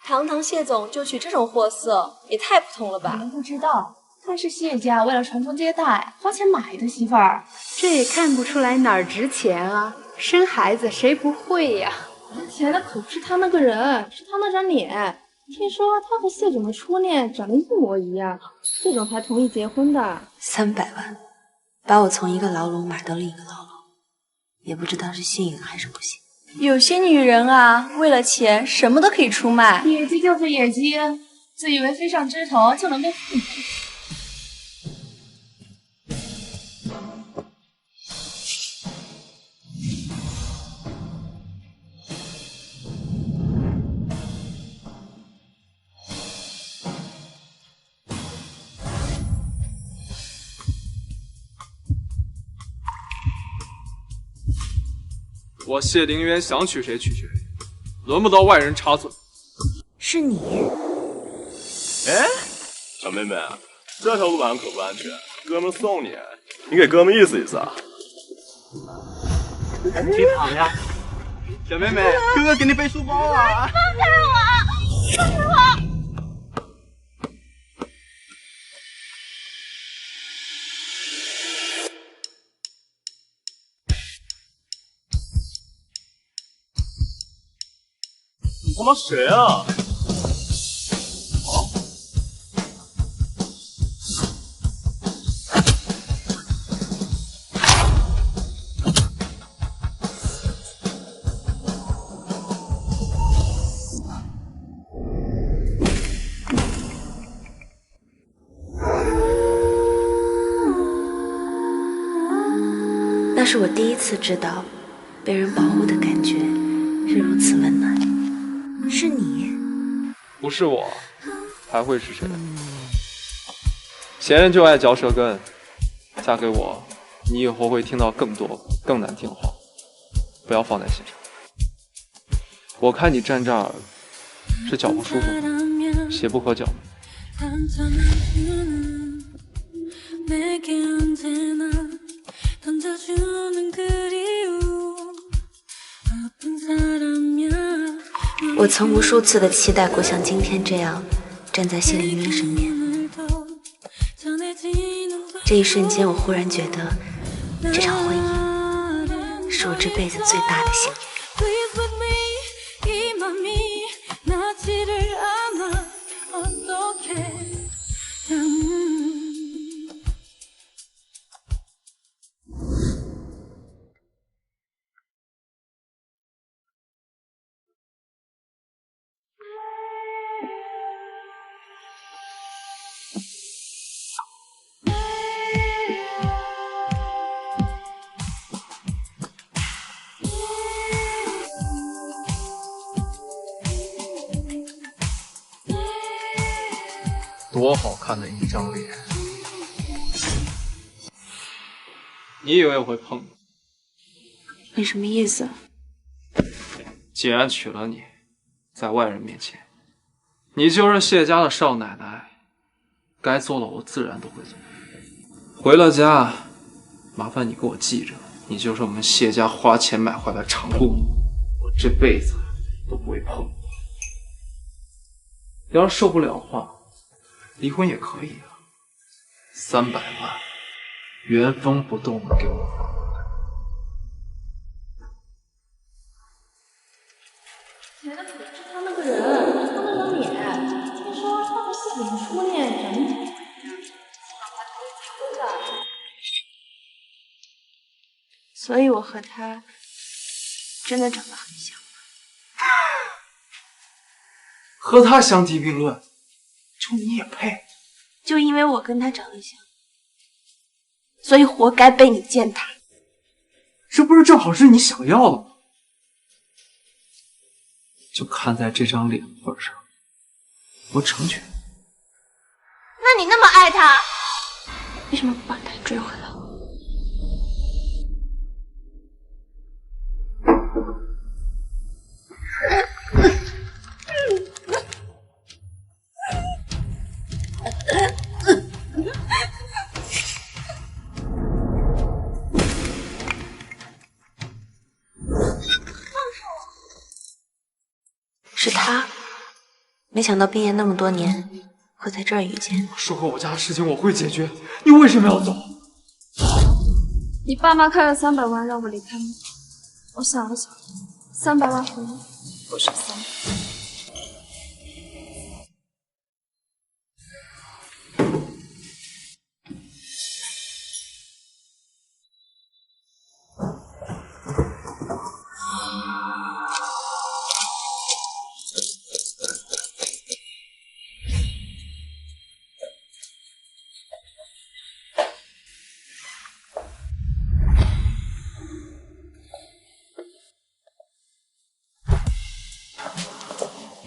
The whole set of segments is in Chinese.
堂堂谢总就娶这种货色，也太普通了吧？你们不知道，她是谢家为了传宗接代花钱买的媳妇儿。这也看不出来哪儿值钱啊！生孩子谁不会呀？值钱的可不是他那个人，是他那张脸。听说他和谢总的初恋长得一模一样，谢总才同意结婚的。300万，把我从一个牢笼买到另一个牢笼，也不知道是幸运还是不幸。有些女人啊，为了钱什么都可以出卖。野鸡就是野鸡，自以为飞上枝头就能被附体。我谢凌渊想娶谁娶谁，轮不到外人插嘴。是你？哎，小妹妹，这条路板可不安全，哥们送你，你给哥们意思意思啊。别跑呀！小妹妹，哥哥给你背书包啊！放开我！放开我！你他妈谁啊？那是我第一次知道，被人保护的感觉是如此温暖。是你？不是我，还会是谁？闲人就爱嚼舌根，嫁给我，你以后会听到更多更难听的话，不要放在心上。我看你站这儿是脚不舒服吗？鞋不合脚吗？我曾无数次的期待过像今天这样站在谢凌渊身边。这一瞬间，我忽然觉得这场婚姻是我这辈子最大的幸运。多好看的一张脸！你以为我会碰你？你什么意思？既然娶了你，在外人面前，你就是谢家的少奶奶，该做的我自然都会做。回了家，麻烦你给我记着，你就是我们谢家花钱买回来的长工，我这辈子都不会碰你。要是受不了的话，离婚也可以啊，300万，原封不动的给我放。钱的可是他那个人，是他那张脸。听说他和谢总的初恋长得一模一样，所以我和他真的长得很像。和他相提并论，就你也配？就因为我跟他长得像，所以活该被你践踏。这不是正好是你想要的吗？就看在这张脸份上，我成全你。那你那么爱他，为什么不把他追回来？是他没想到毕业那么多年，会在这儿遇见。说过我家的事情我会解决，你为什么要走？你爸妈开了300万让我离开你，我想了想，300万和你不是300。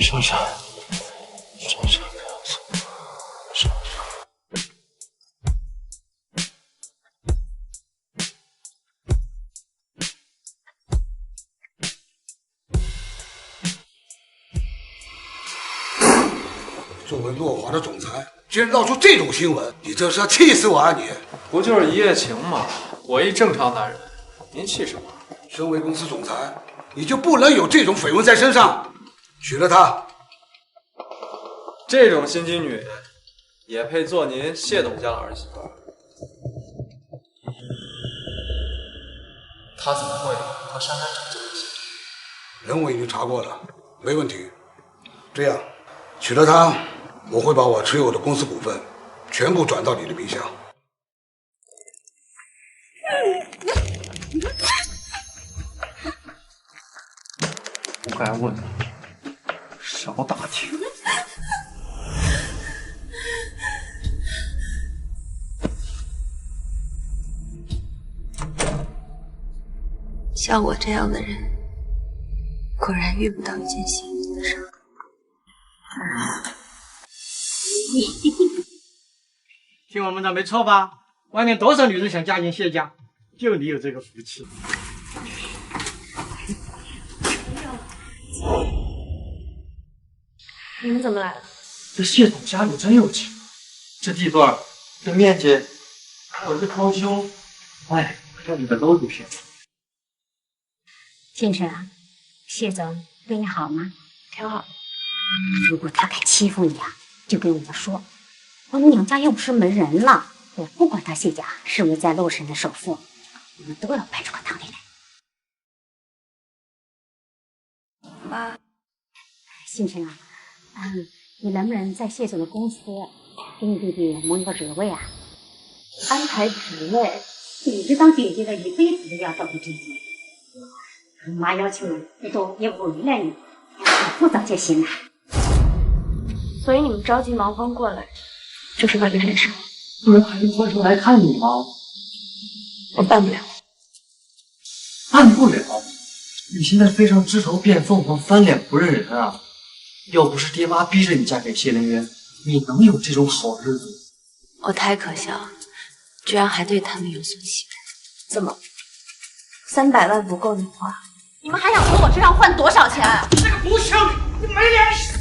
珊珊，珊珊，不要走，珊珊。作为诺华的总裁，居然闹出这种新闻，你这是要气死我啊你！不就是一夜情吗？我一正常男人，您气什么？身为公司总裁，你就不能有这种绯闻在身上？娶了她，这种心机女也配做您谢董家的儿媳妇？她怎么会和珊珊长在一起？人我已经查过了，没问题。这样，娶了她，我会把我持有的公司股份全部转到你的名下。不该问的，少打听。像我这样的人，果然遇不到一件幸运的事儿。听我们的没错吧？外面多少女人想嫁进谢家，就你有这个福气。你们怎么来了？这谢总家里真有钱，这地段、这面积，还有这装修，哎，这里边都是骗子。先生啊，谢总对你好吗？挺好。如果他敢欺负你啊，就跟我们说，我们娘家又不是没人了，我不管他谢家是不是在洛神的首富，我们都要搬出个堂里来。妈，先生啊，你能不能在谢总的公司给你弟弟谋一个职位啊？安排职位，你这当姐姐的一辈子都要照顾自己。妈要求不多也不为难你，不早些行了。所以你们着急忙慌过来，就是为了这事？不然还用专程来看你吗？我办不了。办不了？你现在非常枝头变凤凰，翻脸不认人啊！要不是爹妈逼着你嫁给谢凌渊，你能有这种好日子？我太可笑了，居然还对他们有所期待。怎么，300万不够你花？你们还想从我身上换多少钱？这个不孝女，你没良心！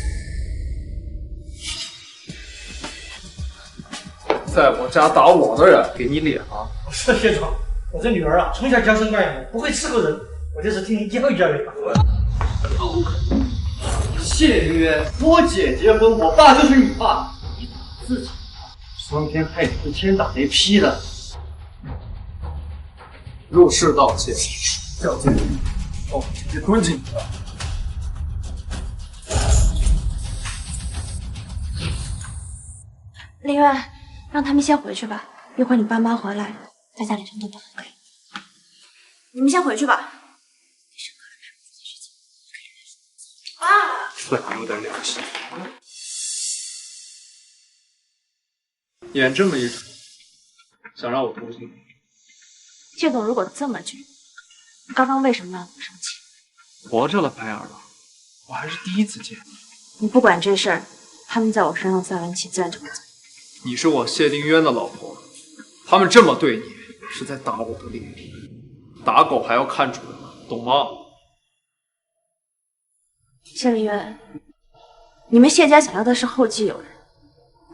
在我家打我的人，给你脸啊！是谢总，我这女儿啊，从小娇生惯养的，不会伺候人，我就是替您教育教育她。谢凌渊，我姐结婚，我爸就是你爸，你打自己，伤天害理是天打雷劈的。入室盗窃，叫进去，哦，直接蹲进去了。林渊，让他们先回去吧，一会儿你爸妈回来，在家里什么都不能干。你们先回去吧。算你有点良心。演这么一出，想让我同情你？谢总如果这么倔，刚刚为什么让你生气？活着了，白眼狼，我还是第一次见你。你不管这事儿，他们在我身上撒完气，自然就会走。你是我谢丁渊的老婆，他们这么对你，是在打我的脸。打狗还要看主人，懂吗？谢凌渊，你们谢家想要的是后继有人。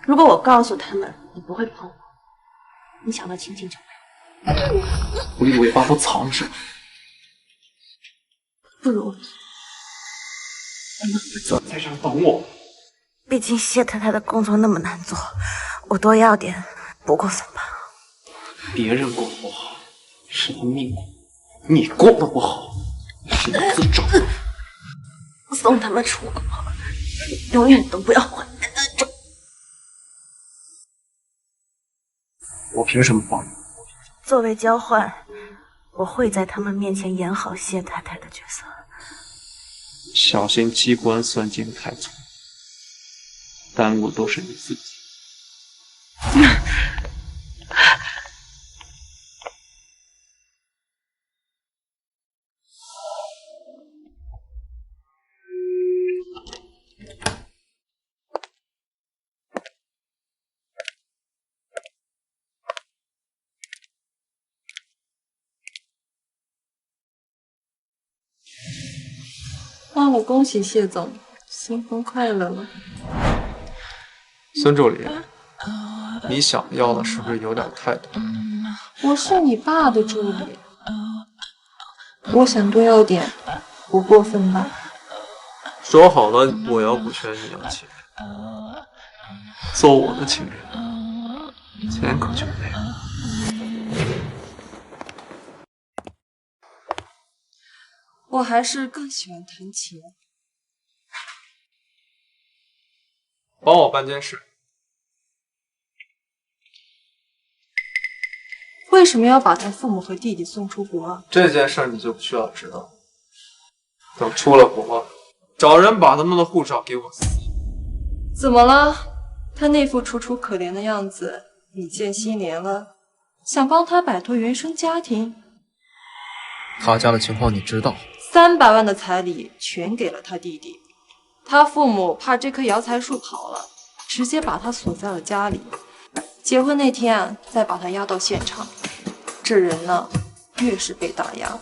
如果我告诉他们你不会碰我，你想得清清楚楚。狐狸尾巴都藏着。不如在这儿等我，毕竟谢太太的工作那么难做，我多要点不过分吧？别人过得不好是你命苦，你过得不好是你自找。送他们出国，永远都不要回来那种。我凭什么帮你？作为交换，我会在他们面前演好谢太太的角色。小心机关算尽太重，耽误都是你自己。那我恭喜谢总，新婚快乐！孙助理，你想要的是不是有点太多？我是你爸的助理，我想多要点，不过分吧？说好了，我要不缺你要钱，做我的情人，钱可就没了。我还是更喜欢弹琴。帮我办件事。为什么要把他父母和弟弟送出国啊？这件事你就不需要知道。等出了国，找人把他们的护照给我撕。怎么了？他那副楚楚可怜的样子，你见心怜了？想帮他摆脱原生家庭？他家的情况你知道？300万的彩礼全给了他弟弟，他父母怕这棵摇财树跑了，直接把他锁在了家里。结婚那天啊，再把他押到现场。这人呢，越是被打压，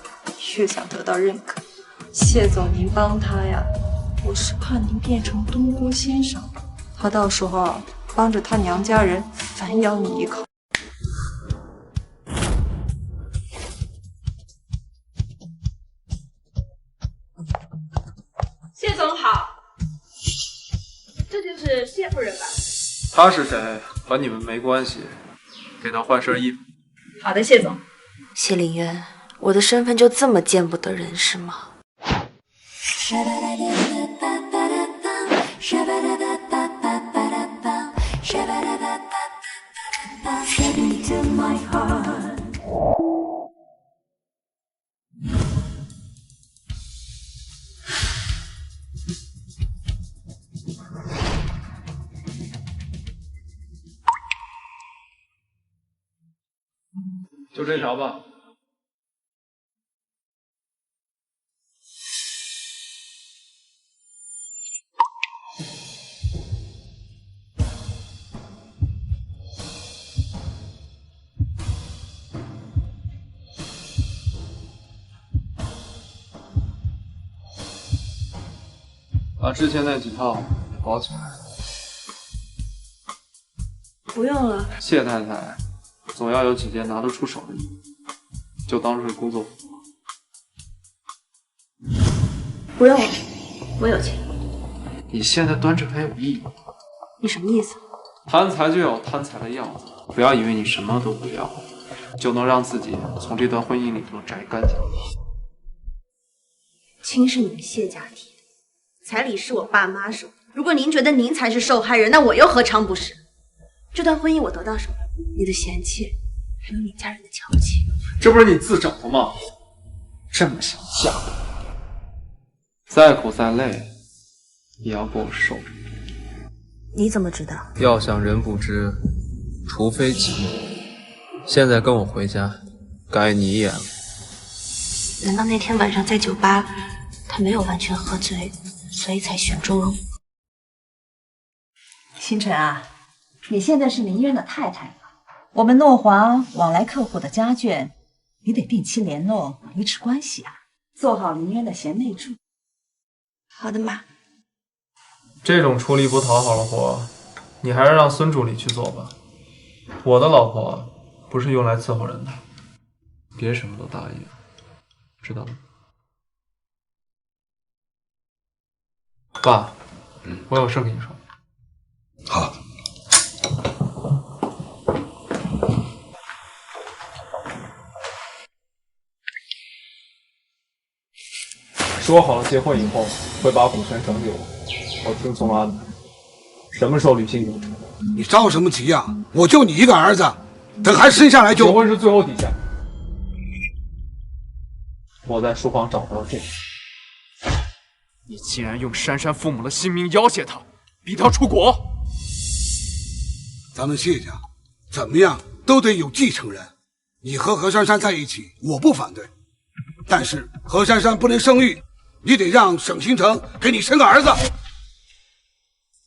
越想得到认可。谢总，您帮他呀，我是怕您变成东郭先生，他到时候啊，帮着他娘家人反咬你一口。谢总好，这就是谢夫人吧？他是谁和你们没关系，给他换身衣服。好的，谢总。谢凌渊，我的身份就这么见不得人是吗？就这条吧。把之前那几套也包起来。不用了。谢太太。总要有几件拿得出手的衣服，就当是工作服。不用了，我有钱。你现在端着它有意义吗？你什么意思？贪财就有贪财的样子，不要以为你什么都不要，就能让自己从这段婚姻里头摘干净。亲是你们谢家提的，彩礼是我爸妈收的。如果您觉得您才是受害人，那我又何尝不是？这段婚姻我得到什么？你的嫌弃，还有你家人的瞧不起。这不是你自找的吗？这么想嫁我，再苦再累，也要给我受着。你怎么知道？要想人不知，除非己莫。现在跟我回家，该你演了。难道那天晚上在酒吧，他没有完全喝醉，所以才选中了我？星辰啊，你现在是林渊的太太了。我们诺华往来客户的家眷，你得定期联络，维持关系啊，做好林渊的贤内助。好的，妈。这种出力不讨好的活，你还是让孙助理去做吧。我的老婆不是用来伺候人的，别什么都答应，知道吗？爸，我有事跟你说。说好了结婚以后会把股权转给我，我听从了安排。什么时候履行流程？你着什么急呀？我就你一个儿子，等孩子生下来就……结婚是最后底线。我在书房找到了这个。你竟然用珊珊父母的性命要挟她，逼她出国。咱们谢家怎么样都得有继承人。你和何珊珊在一起，我不反对，但是何珊珊不能生育，你得让沈星辰给你生个儿子。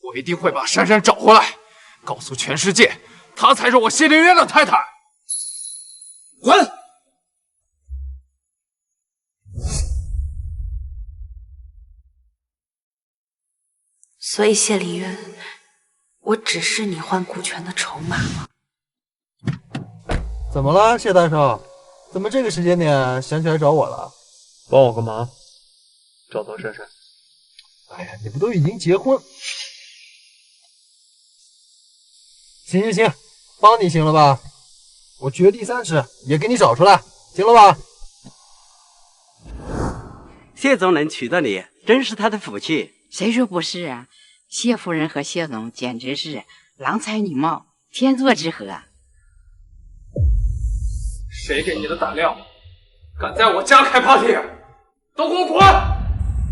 我一定会把珊珊找回来，告诉全世界，她才是我谢灵渊的太太。滚！所以谢灵渊，我只是你换股权的筹码吗？怎么了，谢大少？怎么这个时间点想起来找我了？帮我个忙，找到珊珊。哎呀，你不都已经结婚？行，帮你行了吧？我掘地3尺也给你找出来，行了吧？谢总能娶到你，真是他的福气。谁说不是啊？谢夫人和谢总简直是郎才女貌，天作之合。谁给你的胆量，敢在我家开 party？ 都给我滚！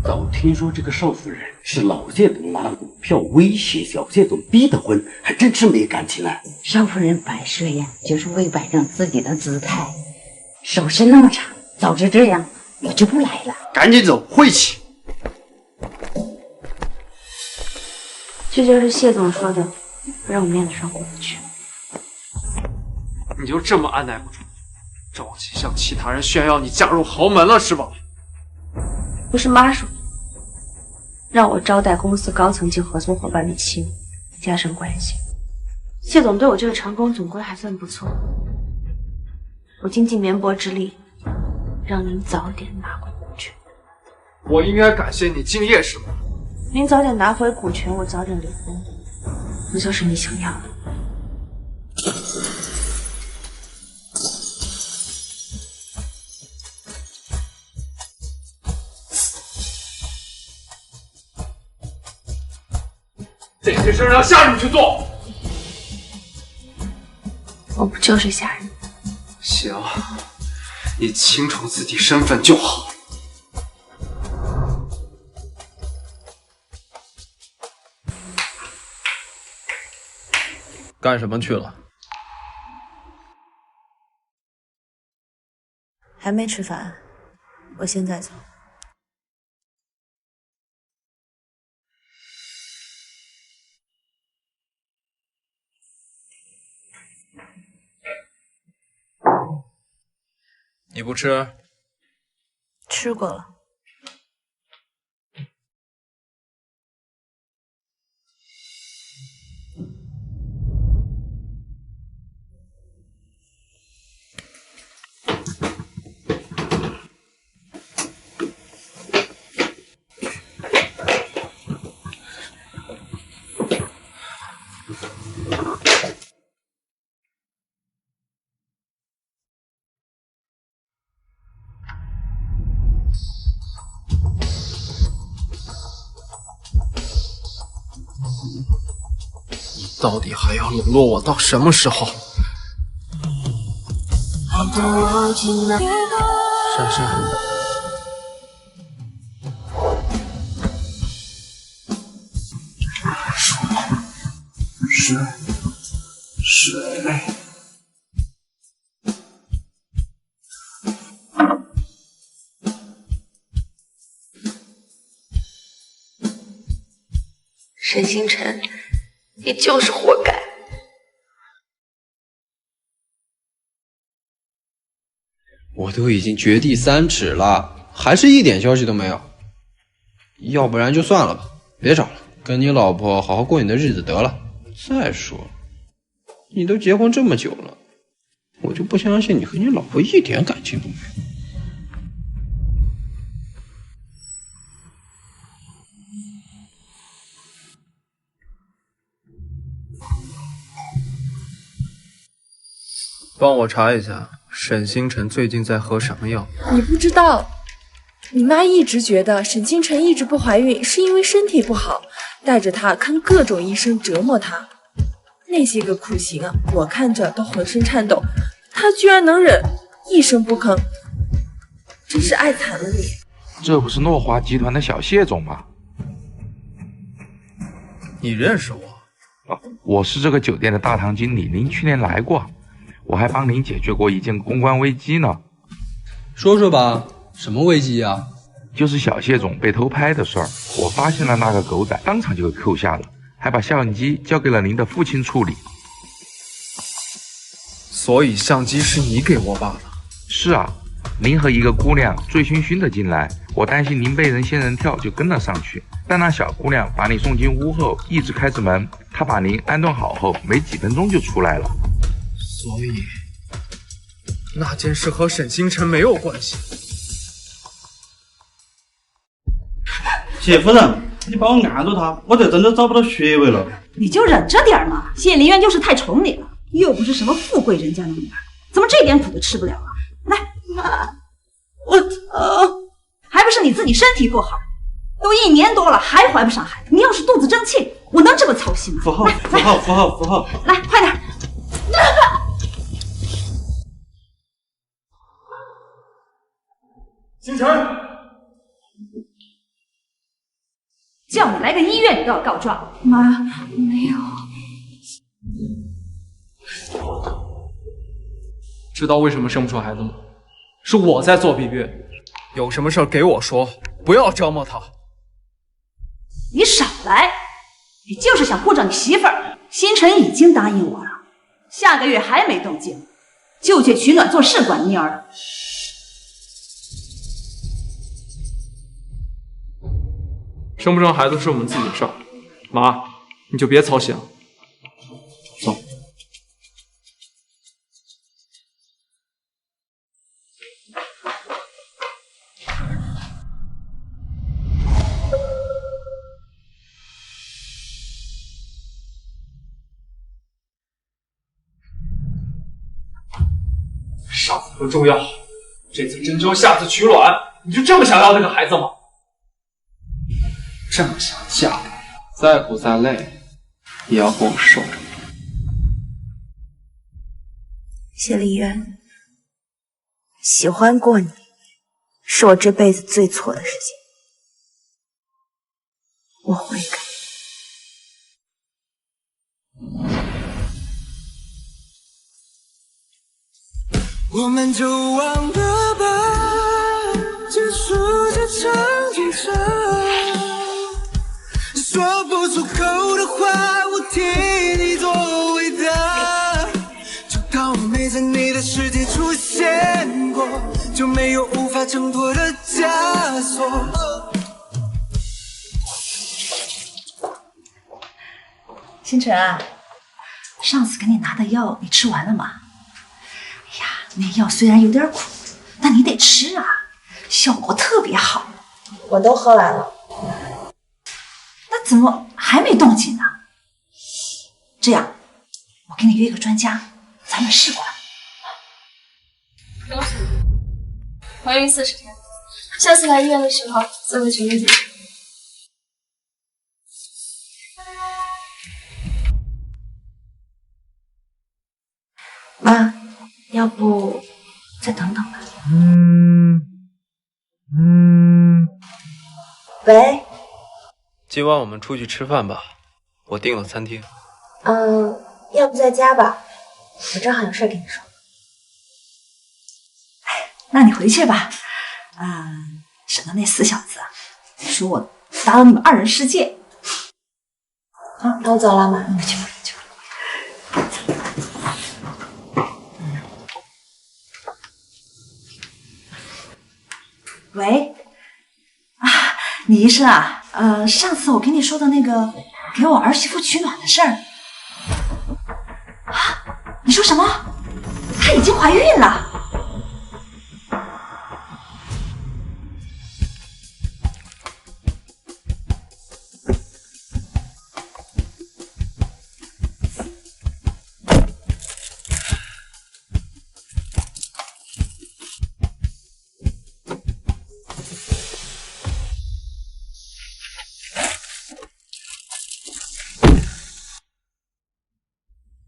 早听说这个邵夫人是老谢总拿股票威胁小谢总逼的婚，还真是没感情啊。邵夫人摆设呀，就是为摆正自己的姿态。手伸那么长，早知这样，我就不来了。赶紧走，晦气！这就是谢总说的，让我面子上过不去。你就这么按耐不住，着急向其他人炫耀你嫁入豪门了是吧？不是妈说，让我招待公司高层及合作伙伴的亲，加深关系。谢总对我这个长工总归还算不错，我尽尽绵薄之力，让您早点拿回股权。我应该感谢你敬业是吗？您早点拿回股权，我早点离婚，不就是你想要的？这些事让下人去做。我不就是下人？行，你清楚自己身份就好。干什么去了？还没吃饭，我现在走。你不吃？吃过了。你到底还要冷落我到什么时候？珊珊，是谁？沈星辰，你就是活该。我都已经掘地3尺了，还是一点消息都没有。要不然就算了吧，别找了，跟你老婆好好过你的日子得了。再说了，你都结婚这么久了，我就不相信你和你老婆一点感情都没有。帮我查一下，沈星辰最近在喝什么药？你不知道，你妈一直觉得沈清晨一直不怀孕是因为身体不好，带着她看各种医生折磨她。那些个酷刑啊，我看着都浑身颤抖，她居然能忍，一声不吭，真是爱惨了你。这不是诺华集团的小谢总吗？你认识我？我是这个酒店的大堂经理，您去年来过，我还帮您解决过一件公关危机呢。说说吧，什么危机啊？就是小谢总被偷拍的事儿，我发现了那个狗仔，当场就给扣下了，还把相机交给了您的父亲处理。所以相机是你给我爸的？是啊，您和一个姑娘醉醺醺的进来，我担心您被人仙人跳，就跟了上去。但那小姑娘把你送进屋后，一直开着门，她把您安顿好后，没几分钟就出来了。所以那件事和沈星辰没有关系。谢夫人，你把我按住他，我这真的找不到穴位了。你就忍着点嘛，谢林渊就是太宠你了，又不是什么富贵人家的女儿，怎么这点苦都吃不了啊？来，妈，我疼，还不是你自己身体不好，都1年多了还怀不上孩子，你要是肚子争气，我能这么操心吗？符号，来，快点！星辰，叫你来个医院，你都要告状。妈，没有。知道为什么生不出孩子吗？是我在做避孕。有什么事给我说，不要折磨他。你少来，你就是想护着你媳妇儿。星辰已经答应我了，下个月还没动静，就去取暖做试管婴儿了。生不生孩子是我们自己的事儿，妈，你就别操心了。走。上次不重要，这次针灸，下次取卵，你就这么想要这个孩子吗？这么想嫁，再苦再累，也要跟我受。谢丽渊，喜欢过你，是我这辈子最错的事情，我悔改。我们就忘了吧，结束这场竞争。说不出口的话，我替你做回答。就当我没在你的世界出现过，就没有无法挣脱的枷锁。星辰啊，上次给你拿的药你吃完了吗？哎呀，那药虽然有点苦，但你得吃啊，效果特别好。我都喝完了。那怎么还没动静呢？这样，我给你约一个专家，咱们试管。恭喜你，怀孕40天，下次来医院的时候再为全面检查。妈，要不再等等吧。喂。今晚我们出去吃饭吧，我订了餐厅。要不在家吧，我正好有事跟你说。那你回去吧，省得那死小子说我打扰你们2人世界。好，那我走了，妈。去吧，去吧。喂，李医生啊，上次我跟你说的那个给我儿媳妇取暖的事儿，你说什么？她已经怀孕了？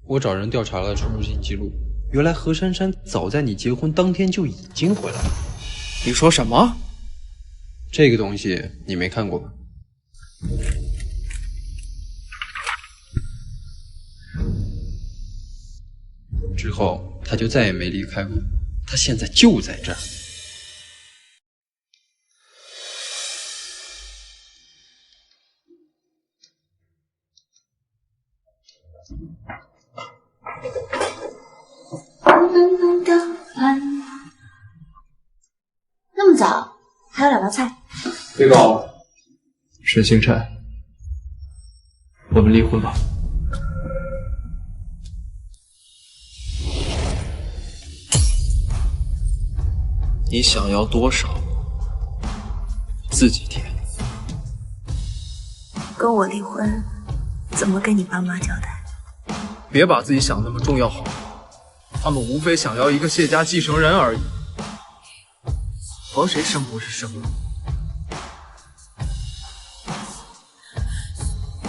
我找人调查了出入境记录，原来何珊珊早在你结婚当天就已经回来了。你说什么？这个东西你没看过吧？之后他就再也没离开过，他现在就在这儿。那么早，还有2道菜。被告沈星辰，我们离婚吧。你想要多少，自己填。跟我离婚，怎么跟你爸妈交代？别把自己想那么重要好吗？他们无非想要一个谢家继承人而已，和谁生不是生了？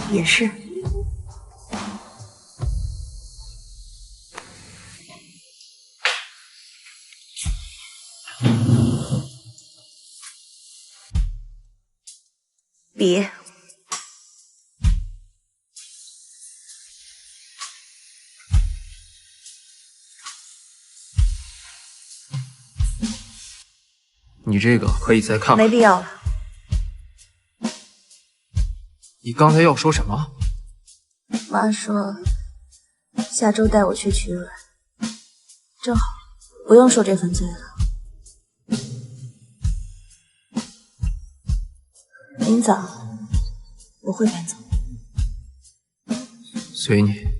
也是。别。你这个可以再看看。没必要了。你刚才要说什么？妈说下周带我去取卵，正好不用受这份罪了。明早我会搬走。随你。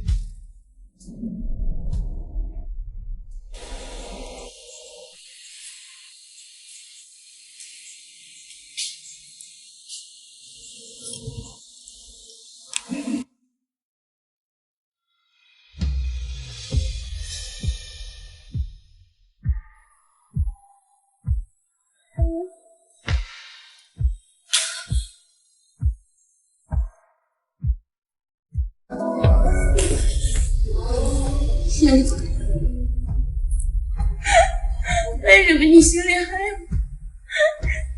仙子，为什么你心里还有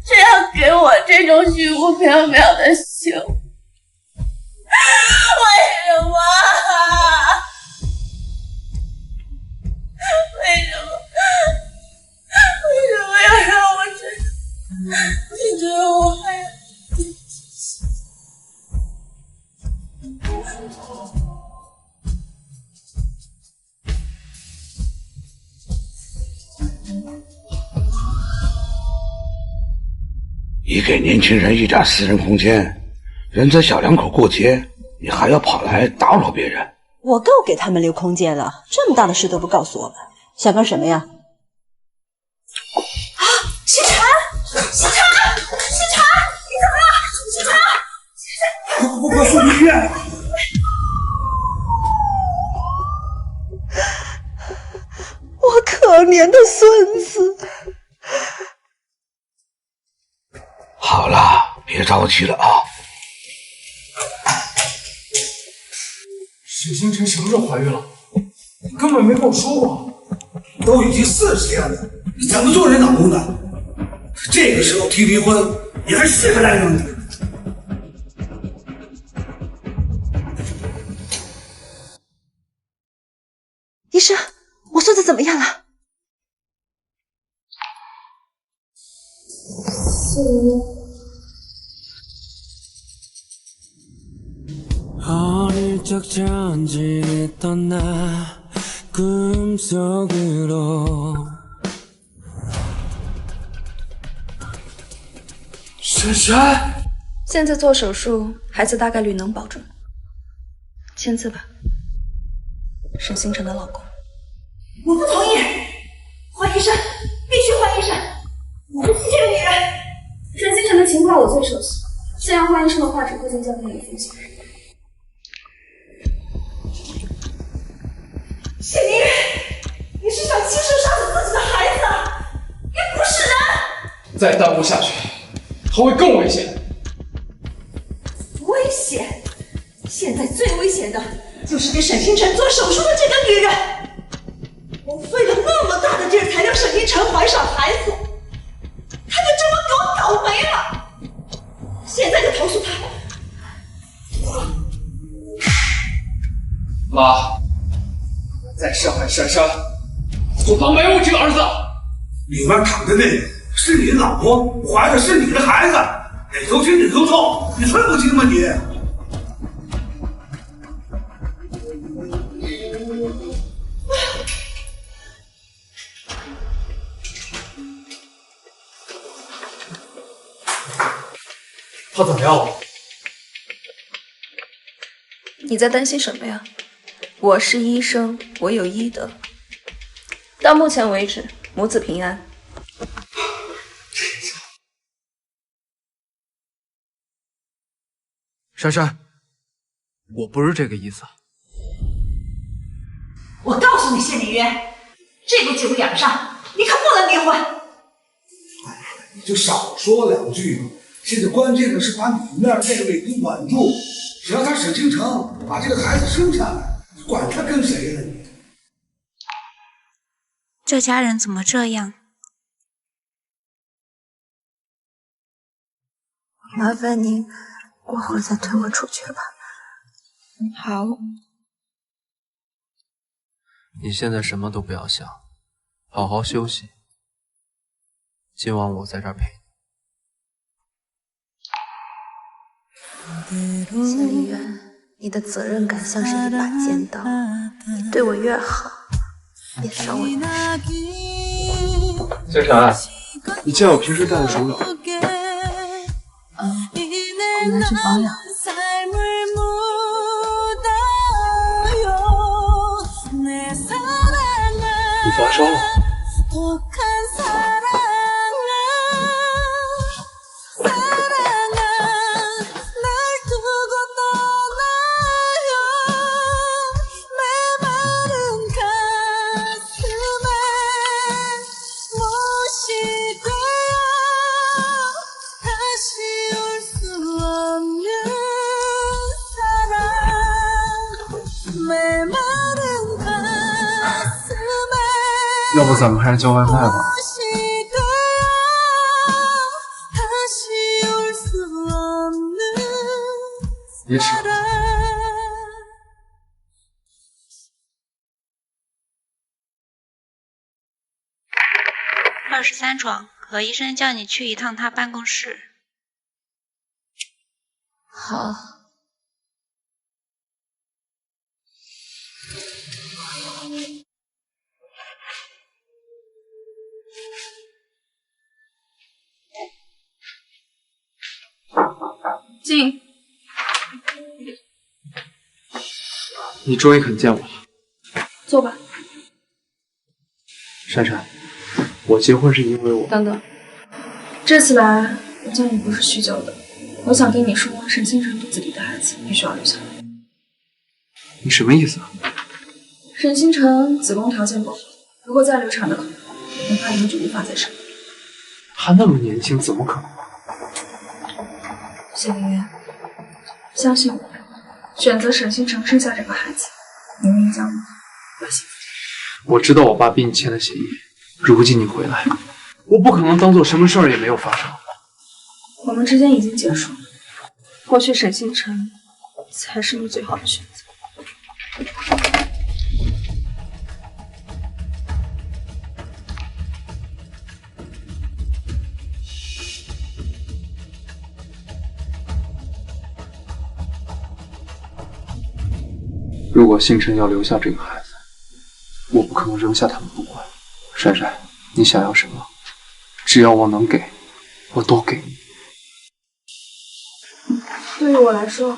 这样给我这种虚无缥缈的情？为什么？为什么要让我这样？你对我还有你给年轻人一点私人空间，人家小两口过街，你还要跑来打扰别人？我够给他们留空间了，这么大的事都不告诉我们，想干什么呀？啊！星辰，星辰，星辰，你怎么了？星辰，星辰，快送医院！我可怜的孙子。好了，别着急了啊。沈星辰什么时候怀孕了？你根本没跟我说过。都已经40天了，你怎么做人老公的？这个时候提离婚，你还是个男人？医生，我孙子怎么样了？珊珊，现在做手术，孩子大概率能保住。签字吧，沈星辰的老公。我不同意，换医生，必须换医生！我不信这个女人。沈星辰的情况我最熟悉，现在换医生的话，只会增加更有风险。谢明月，你是想亲手杀死自己的孩子啊！你不是人！再耽误下去，他会更危险。危险？现在最危险的就是给沈星辰做手术的这个女人。我费了那么大的劲儿才让沈星辰怀上孩子，她就这么给我倒霉了。现在就投诉她。妈，在上海杉杉做倒霉我这个儿子。里面躺的那个是你老婆，怀的是你的孩子，哪头轻哪头重，你分不清吗你？他怎么样了？你在担心什么呀？我是医生，我有医德。到目前为止，母子平安。珊珊，我不是这个意思。我告诉你，谢凌渊，这步棋不养上，你可不能离婚。你就少说两句嘛。现在关键的是把里面那位给稳住，只要他沈星辰把这个孩子生下来，管他跟谁呢你？这家人怎么这样？麻烦您过会儿再推我出去吧。好。你现在什么都不要想，好好休息。今晚我在这儿陪你。谢凌渊，你的责任感像是一把尖刀，你对我越好，越伤我越深。星辰，你见我平时戴的手表？我拿去保养。你发烧了？要不咱们还是叫外卖吧。别吃了。23床，何医生叫你去一趟他办公室。好。进。你终于肯见我了。坐吧。珊珊，我结婚是因为我……等等，这次来我见你不是叙旧的，我想跟你说，沈星辰肚子里的孩子必须要留下来。你什么意思啊？沈星辰子宫条件不好，如果再流产的可能，恐怕以后就无法再生。他那么年轻，怎么可能？谢凌渊，相信我，选择沈星辰生下这个孩子，你们一家会幸福。我知道我爸逼你签了协议，如今你回来，我不可能当做什么事儿也没有发生。我们之间已经结束了，或许沈星辰才是你最好的选择。如果星辰要留下这个孩子，我不可能扔下他们不管。珊珊，你想要什么？只要我能给，我都给你。对于我来说，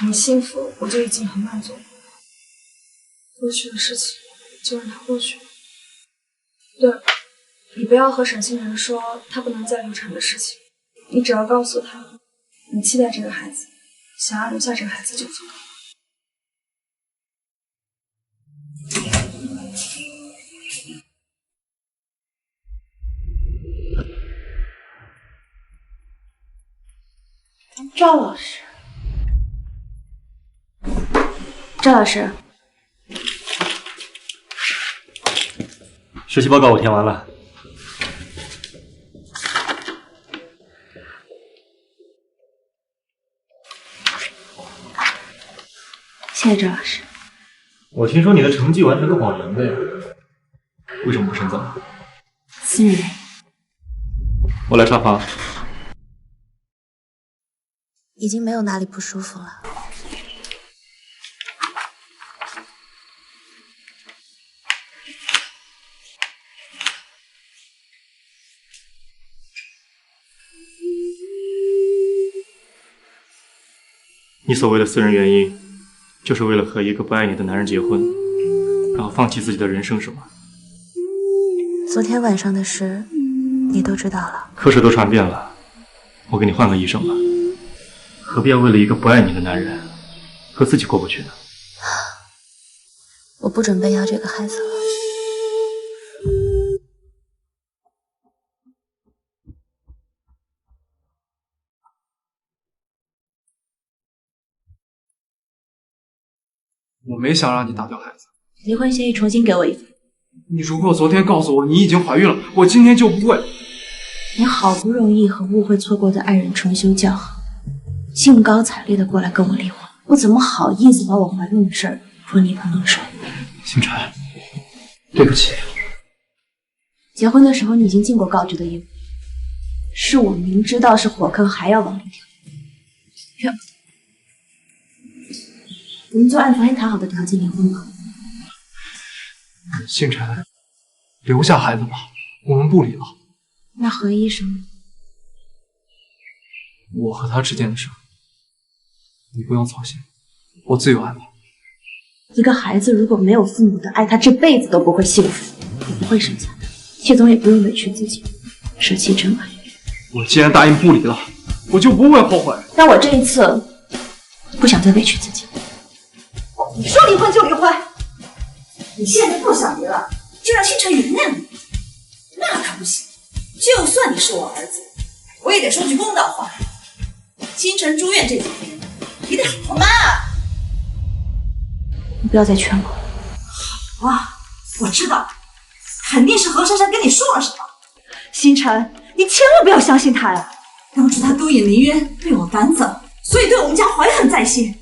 你幸福我就已经很满足了。过去的事情就让它过去。对了，你不要和沈星辰说他不能再流产的事情，你只要告诉他，你期待这个孩子，想要留下这个孩子就足够。赵老师，赵老师，学习报告我填完了。谢谢赵老师。我听说你的成绩完全是谎言的呀，为什么不深造？私人原因。我来查房。已经没有哪里不舒服了。你所谓的私人原因，就是为了和一个不爱你的男人结婚，然后放弃自己的人生，是吗？昨天晚上的事，你都知道了。科室都传遍了，我给你换个医生吧。何必要为了一个不爱你的男人，和自己过不去呢？我不准备要这个孩子了。我没想让你打掉孩子。离婚协议重新给我一份。你如果昨天告诉我你已经怀孕了，我今天就不会。你好不容易和误会错过的爱人重修旧好，兴高采烈的过来跟我离婚，我怎么好意思把我怀孕的事儿泼你盆冷水？星辰，对不起。结婚的时候你已经尽过告知的义务，是我明知道是火坑还要往里跳。我们就按昨天谈好的条件离婚吧。星辰，留下孩子吧，我们不离了。那何医生，我和他之间的事，你不用操心，我自有安排。一个孩子如果没有父母的爱，他这辈子都不会幸福，也不会生下来。谢总也不用委屈自己，舍弃真爱。我既然答应不离了，我就不会后悔。但我这一次不想再委屈自己。你说离婚就离婚，你现在不想离了，就让星辰原谅你，那可不行。就算你是我儿子，我也得说句公道话。星辰住院这几天，你得好好骂。你不要再劝我了。好啊，我知道，肯定是何珊珊跟你说了什么。星辰，你千万不要相信她呀！当初她勾引林渊，被我赶走，所以对我们家怀恨在心，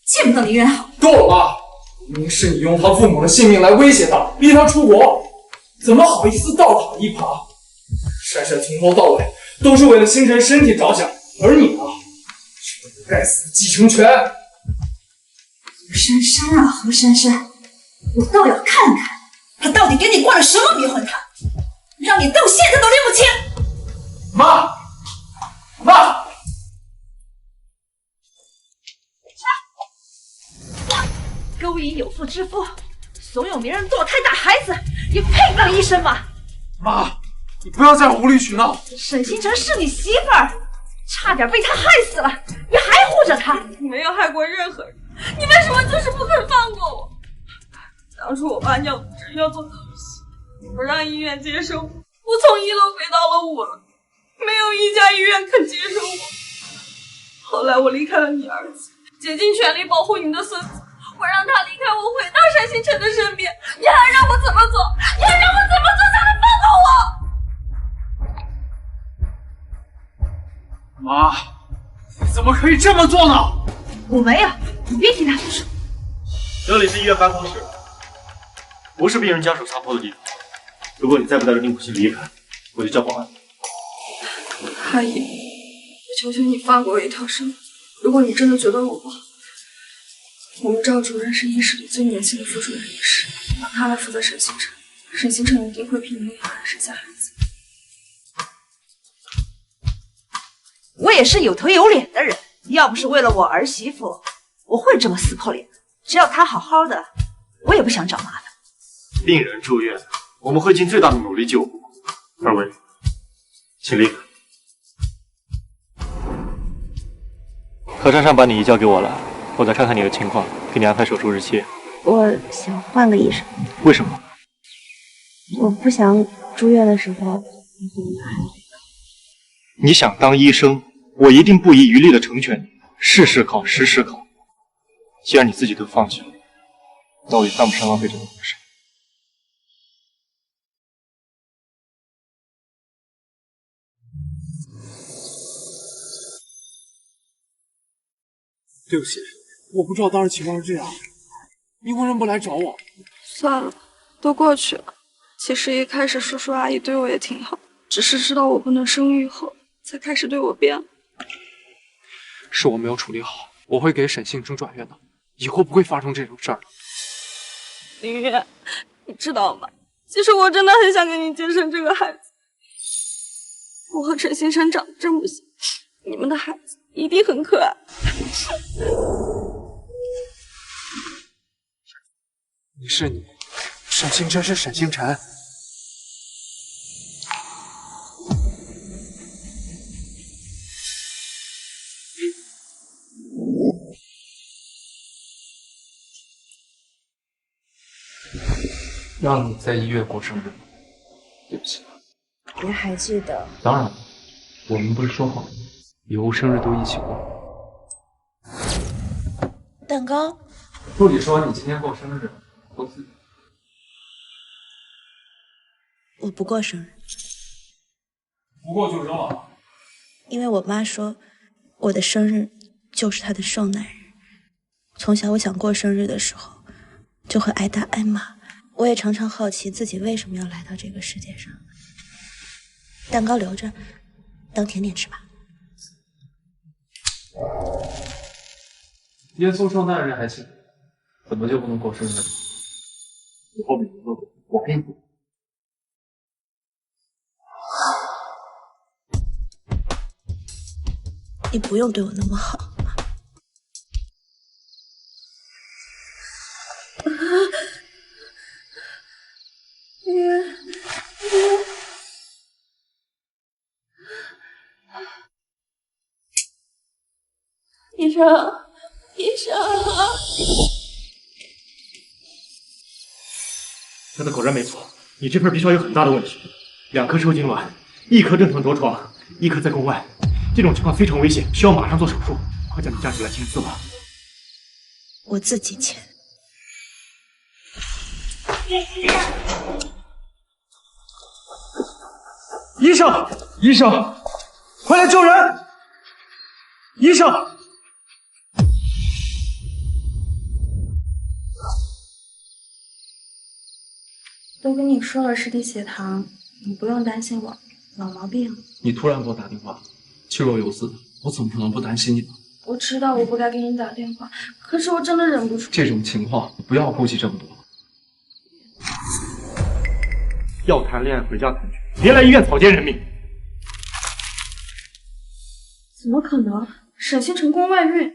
见不得林渊好。够了吧！明明是你用他父母的性命来威胁他，逼他出国，怎么好意思倒打一耙？珊珊从头到尾都是为了星辰身体着想，而你呢，是为了该死的继承权。何珊珊啊，何珊珊，我倒要看看他到底给你灌了什么迷魂汤，让你到现在都拎不清。妈，妈！勾引有妇之夫，怂恿别人堕胎打孩子，你配当医生吗？妈，你不要再无理取闹。沈星辰是你媳妇儿，差点被他害死了，你还护着他？你没有害过任何人，你为什么就是不肯放过我？当初我把尿毒症要做透析，不让医院接受我，我从1楼飞到了5楼，没有一家医院肯接受我。后来我离开了你儿子，竭尽全力保护你的孙子，我让他离开我，回到单星辰的身边，你还让我怎么做？你还让我怎么做才能放过我？妈，你怎么可以这么做呢？我没有，你别听他胡说。这里是医院办公室，不是病人家属上坡的地方。如果你再不带着宁普西离开，我就叫保安。阿姨，我求求你放过我一条生路。如果你真的觉得我不好，我们赵主任是医室里最年轻的副主任医师，让他来负责沈星辰，沈星辰一定会平平安安生下孩子。我也是有头有脸的人，要不是为了我儿媳妇，我会这么撕破脸。只要她好好的，我也不想找麻烦。病人住院，我们会尽最大的努力救护。二位，请离开。何珊珊把你移交给我了，我再看看你的情况，给你安排手术日期。我想换个医生。为什么？我不想住院的时候你想当医生，我一定不遗余力的成全你，事事考，时时考。既然你自己都放弃了，那我也当不上浪费这个故事。对不起，我不知道当时情况是这样，你为什么不来找我？算了，都过去了。其实一开始叔叔阿姨对我也挺好，只是知道我不能生育后，才开始对我变了。是我没有处理好，我会给沈星辰转院的，以后不会发生这种事儿。林月，你知道吗？其实我真的很想给你接生这个孩子。我和陈先生长得真不像，你们的孩子一定很可爱。你是你，沈星辰是沈星辰。让你在医院过生日，对不起。您还记得？当然了，我们不是说好了，以后生日都一起过。蛋糕。助理说你今天过生日，公司。我不过生日，不过就扔了。因为我妈说我的生日就是她的受难日。从小我想过生日的时候，就会挨打挨骂。我也常常好奇自己为什么要来到这个世界上。蛋糕留着当甜点吃吧。耶稣受难日还行，怎么就不能过生日？以后每年都过，我给你过。你不用对我那么好。医生，医生，他的果然没错，你这份 B 超有很大的问题，2颗受精卵，1颗正常着床，1颗在宫外，这种情况非常危险，需要马上做手术。快叫你家属来签字吧。我自己签。医生，医生，快来救人！医生。都跟你说了是低血糖，你不用担心我，老毛病。你突然给我打电话，气若游丝的，我怎么可能不担心你呢？我知道我不该给你打电话，可是我真的忍不住。这种情况你不要顾忌这么多。要谈恋爱回家谈去，别来医院草菅人命。怎么可能？沈星辰宫外孕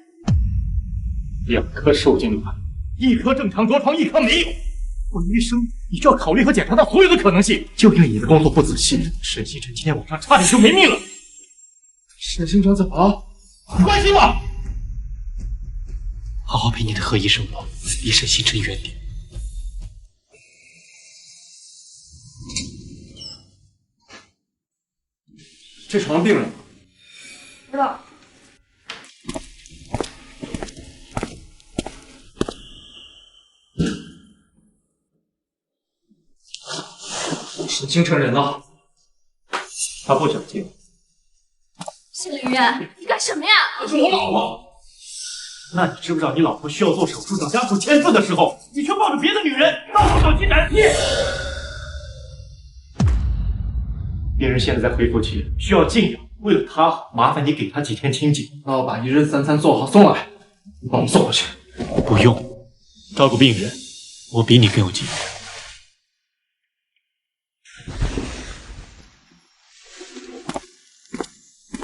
，2颗受精卵，1颗正常着床，1颗没有。作为医生，你需要考虑和检查到所有的可能性。就因为你的工作不仔细，沈星辰今天晚上差点就没命了。沈星辰怎么了？你关心我？好好陪你的何医生活，离沈星辰远点。这床上病人呢？知道。沈星辰人呢？他不想见。谢凌渊，你干什么呀？她是我老婆。那你知不知道，你老婆需要做手术让家属签字的时候，你却抱着别的女人到处找进展？病人现在在恢复期，需要静养。为了她好，麻烦你给她几天清静。那我把1日3餐做好送来，你帮我送过去。不用，照顾病人，我比你更有经验。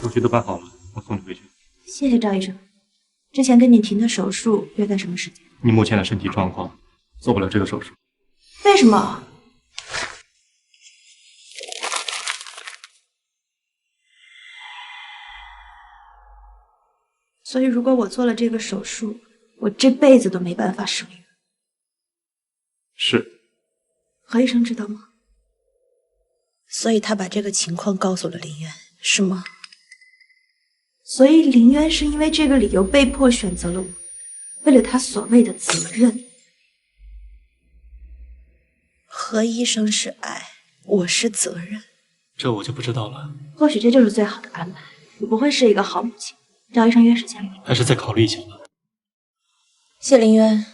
手续都办好了，我送你回去。谢谢赵医生。之前跟你停的手术约在什么时间？你目前的身体状况做不了这个手术。为什么？所以如果我做了这个手术，我这辈子都没办法生育。是。何医生知道吗？所以他把这个情况告诉了林渊，是吗？所以林渊是因为这个理由被迫选择了我，为了他所谓的责任，何医生是爱，我是责任。这我就不知道了，或许这就是最好的安排。你不会是一个好母亲。赵医生约时间了，还是再考虑一下吧。谢林渊，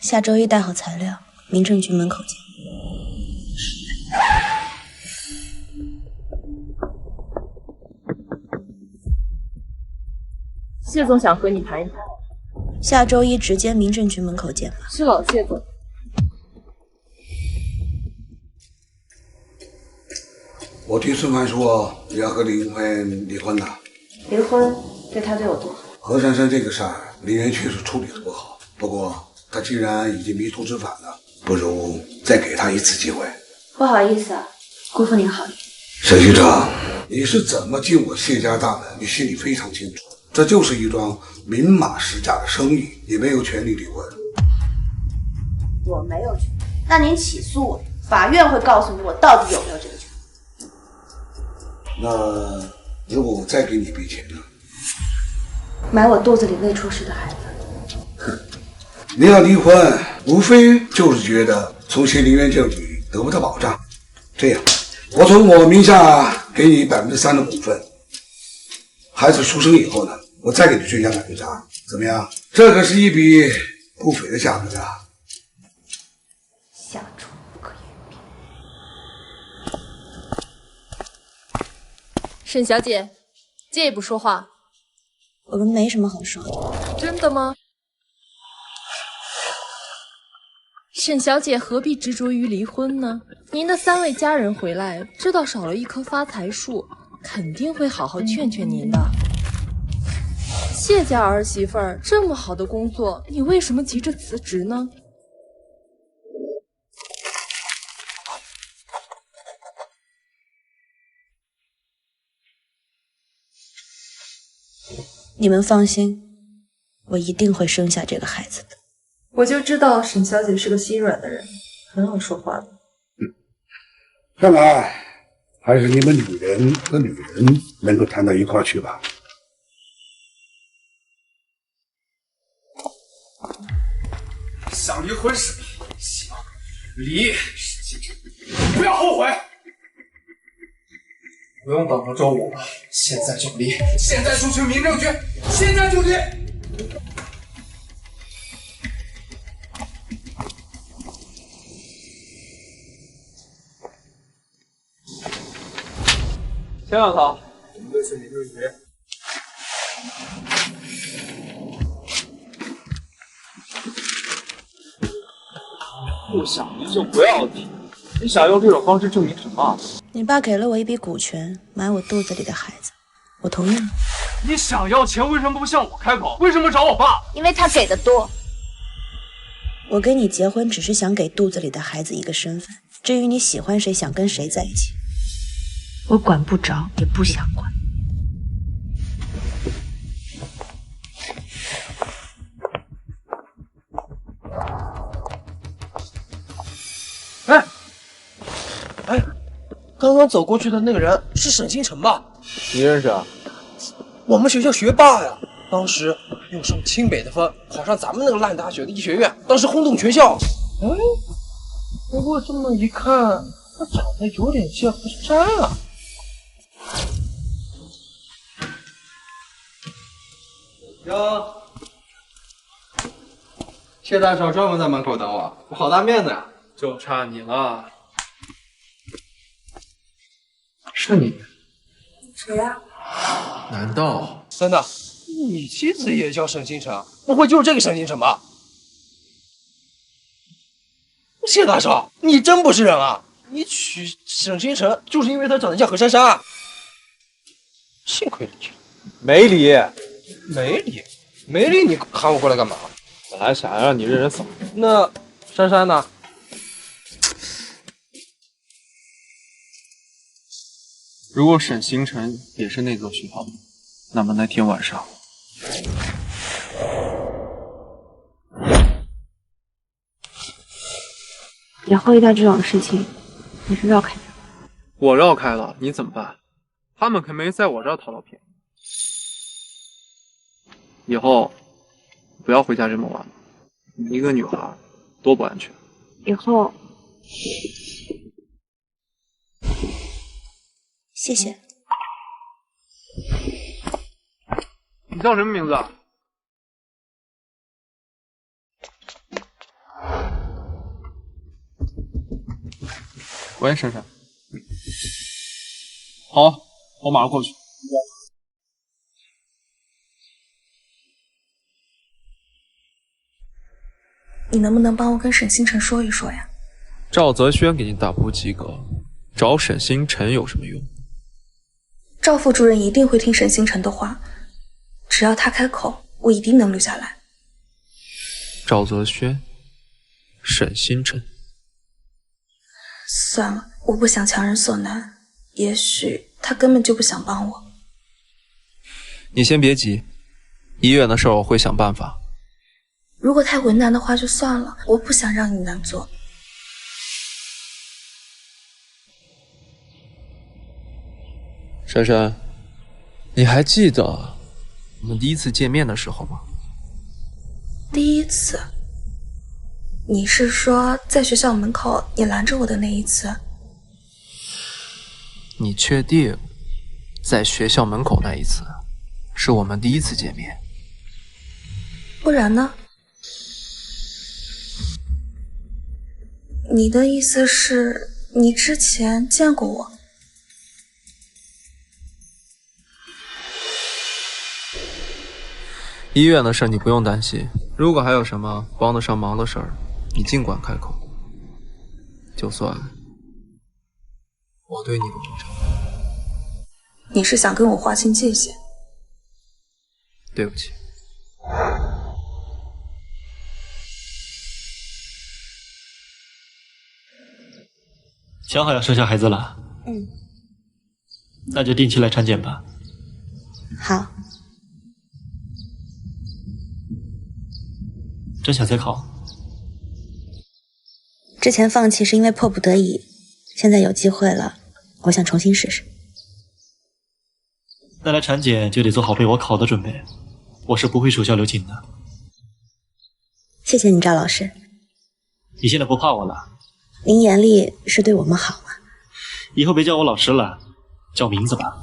下周一带好材料，民政局门口见。谢总想和你谈一谈，下周一直接民政局门口见吧。是老谢总。我听孙凡说你要和林渊离婚了。离婚对他对我多好。何珊珊这个事儿，林渊确实处理得不好。不过他既然已经迷途知返了，不如再给他一次机会。不好意思啊，辜负您好意。沈局长，你是怎么进我谢家大门，你心里非常清楚。这就是一桩明码实价的生意，你没有权利离婚。我没有权，那您起诉我，法院会告诉你我到底有没有这个权。那如果我再给你一笔钱呢？买我肚子里未出世的孩子。你要离婚，无非就是觉得从谢林渊这里得不到保障。这样，我从我名下给你3%的股份，孩子出生以后呢，我再给你追加2%，怎么样？这可是一笔不菲的价格啊！下厨不可语变。沈小姐，借一步说话。我们没什么好说的。真的吗？沈小姐何必执着于离婚呢？您的3位家人回来，知道少了一棵发财树，肯定会好好劝劝您的。谢家儿媳妇儿这么好的工作，你为什么急着辞职呢？你们放心，我一定会生下这个孩子的。我就知道沈小姐是个心软的人，很好说话的。看来还是你们女人和女人能够谈到一块去吧。想离婚是你，行，离是进程，不要后悔。不用等着周5了，现在就离，现在就去民政局，现在就离。先让他，我们得去民政局。不想离就不要离，你想用这种方式证明什么？你爸给了我一笔股权，买我肚子里的孩子，我同意了。你想要钱，为什么不向我开口？为什么找我爸？因为他给的多。我跟你结婚只是想给肚子里的孩子一个身份，至于你喜欢谁，想跟谁在一起，我管不着，也不想管。哎，刚刚走过去的那个人是沈星辰吧？你认识啊？我们学校学霸呀，当时用上清北的分考上咱们那个烂大学的医学院，当时轰动全校。哎，不过这么一看，他长得有点像何珊啊。哟，谢大少专门在门口等我，我好大面子呀！就差你了。是你？谁呀？难道真的？你妻子也叫沈星辰？不会就是这个沈星辰吧？谢大少，你真不是人啊！你娶沈星辰就是因为他长得像何珊珊？幸亏离了。没离，没离，没离，你喊我过来干嘛？本来想让你认认嫂。那珊珊呢？如果沈星辰也是那座学校的，那么那天晚上，以后遇到这种事情，你是绕开他。我绕开了，你怎么办？他们可没在我这儿讨到便宜。以后不要回家这么晚了，你一个女孩多不安全。以后谢谢。你叫什么名字啊？喂，珊珊。好，我马上过去。你能不能帮我跟沈星辰说一说呀？赵泽轩给你打不及格，找沈星辰有什么用？赵副主任一定会听沈星辰的话，只要他开口，我一定能留下来。赵泽轩，沈星辰。算了，我不想强人所难，也许他根本就不想帮我。你先别急，医院的事我会想办法。如果太为难的话就算了，我不想让你难做。珊珊，你还记得我们第一次见面的时候吗？第一次？你是说在学校门口你拦着我的那一次？你确定在学校门口那一次是我们第一次见面？不然呢？你的意思是你之前见过我？医院的事你不用担心，如果还有什么帮得上忙的事儿，你尽管开口。就算我对你不忠诚，你是想跟我划清界限？对不起。想好要生下孩子了？那就定期来产检吧。好。真想再考？之前放弃是因为迫不得已，现在有机会了，我想重新试试。那来产检就得做好被我考的准备，我是不会手下留情的。谢谢你，赵老师。你现在不怕我了？您严厉是对我们好啊。以后别叫我老师了，叫名字吧。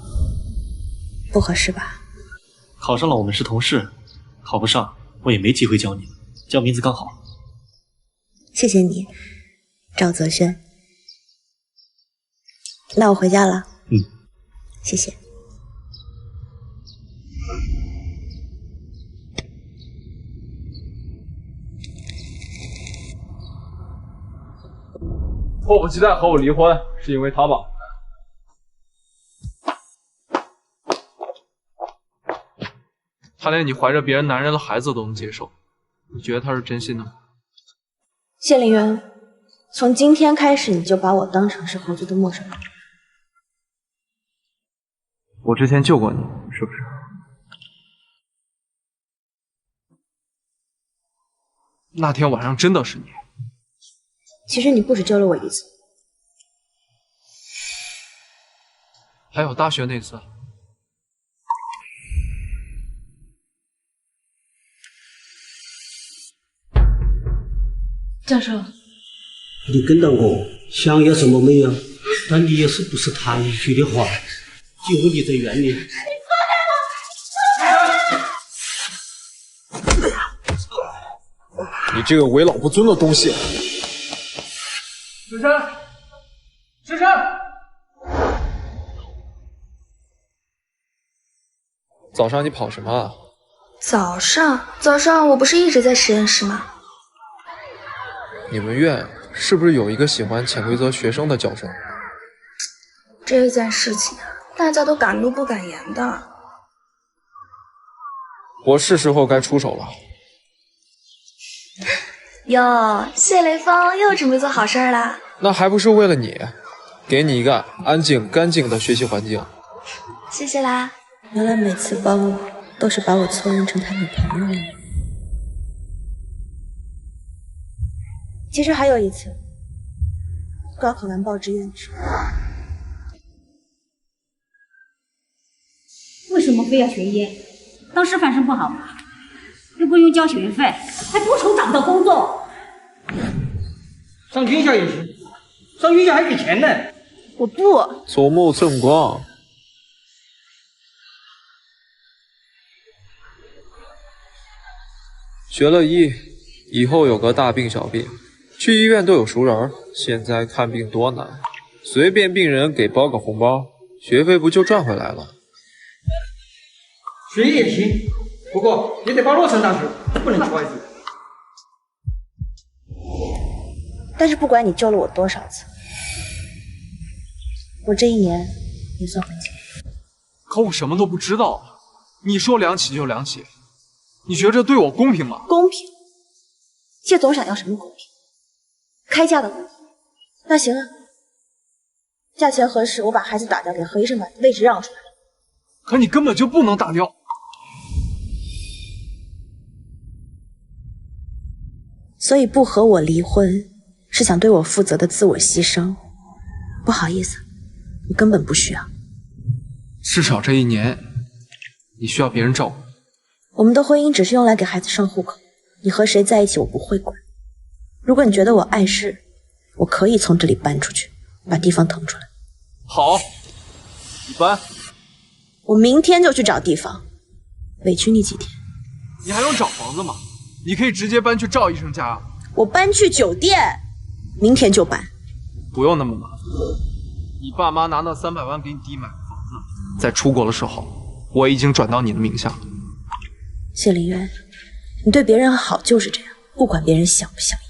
不合适吧？考上了我们是同事，考不上我也没机会教你了，叫名字刚好。谢谢你，赵泽轩。那我回家了。谢谢。迫不及待和我离婚，是因为他吧？他连你怀着别人男人的孩子都能接受，你觉得他是真心的吗？谢凌渊，从今天开始你就把我当成是合租的陌生人。我之前救过你，是不是？那天晚上真的是你。其实你不止救了我一次，还有大学那次。教授，你跟到我，想要什么没有？但你要是不是他一句的话，今后你在院里。你这个为老不尊的东西！芷琛，芷琛，早上你跑什么啊？早上我不是一直在实验室吗？你们院是不是有一个喜欢潜规则学生的教授？这件事情大家都敢怒不敢言的。我是时候该出手了。哟，谢雷锋又准备做好事了。那还不是为了你，给你一个安静干净的学习环境。谢谢啦。原来每次帮我都是把我错认成他女朋友了。其实还有一次，高考完报志愿的时候。为什么非要学医？当师范生不好吗？又不用交学费，还不愁找不到工作。上军校也行，上军校还给钱呢。我不。左目寸光，学了医，以后有个大病小病，去医院都有熟人。现在看病多难，随便病人给包个红包，学费不就赚回来了？学医也行，不过也得把落成大学，不能去外地。但是不管你救了我多少次，我这一年也算会尽。可我什么都不知道啊！你说2起就2起，你觉得这对我公平吗？公平？谢总想要什么公平？开价的公平？那行啊，价钱合适，我把孩子打掉，给何医生把位置让出来。可你根本就不能打掉。所以不和我离婚，是想对我负责的自我牺牲。不好意思，我根本不需要。至少这1年，你需要别人照顾。我们的婚姻只是用来给孩子上户口，你和谁在一起我不会管。如果你觉得我碍事，我可以从这里搬出去，把地方腾出来。好，你搬。我明天就去找地方，委屈你几天。你还用找房子吗？你可以直接搬去赵医生家啊。我搬去酒店，明天就搬。不用那么麻烦。你爸妈拿那300万给你弟买个房子，在出国的时候，我已经转到你的名下。谢林渊，你对别人好就是这样，不管别人想不想要。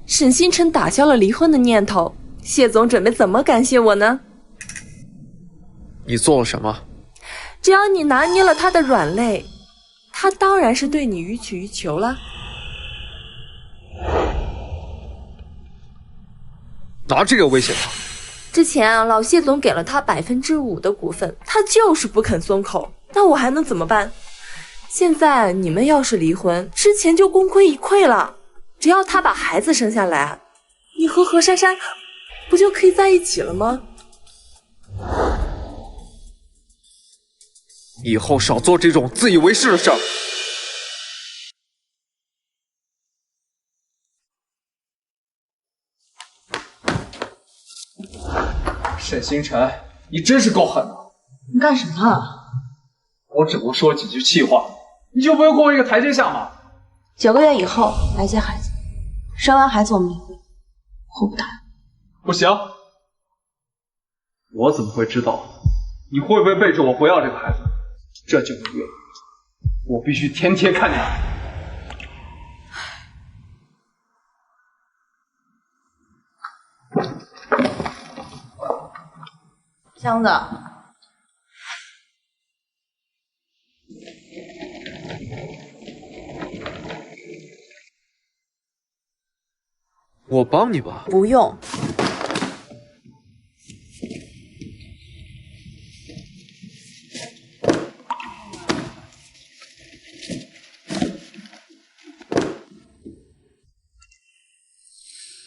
沈星辰打消了离婚的念头，谢总准备怎么感谢我呢？你做了什么？只要你拿捏了他的软肋，他当然是对你予取予求了。拿这个威胁他？之前啊，老谢总给了他5%的股份，他就是不肯松口，那我还能怎么办？现在你们要是离婚，之前就功亏一篑了。只要他把孩子生下来，你和何珊珊不就可以在一起了吗？以后少做这种自以为是的事儿。沈星辰，你真是够狠的！你干什么？我只不过说几句气话，你就不会给我一个台阶下吗？9个月以后来接孩子，生完孩子我们离婚，我不打。不行，我怎么会知道你会不会背着我不要这个孩子？这9个月，我必须天天看你。箱子。我帮你吧。不用。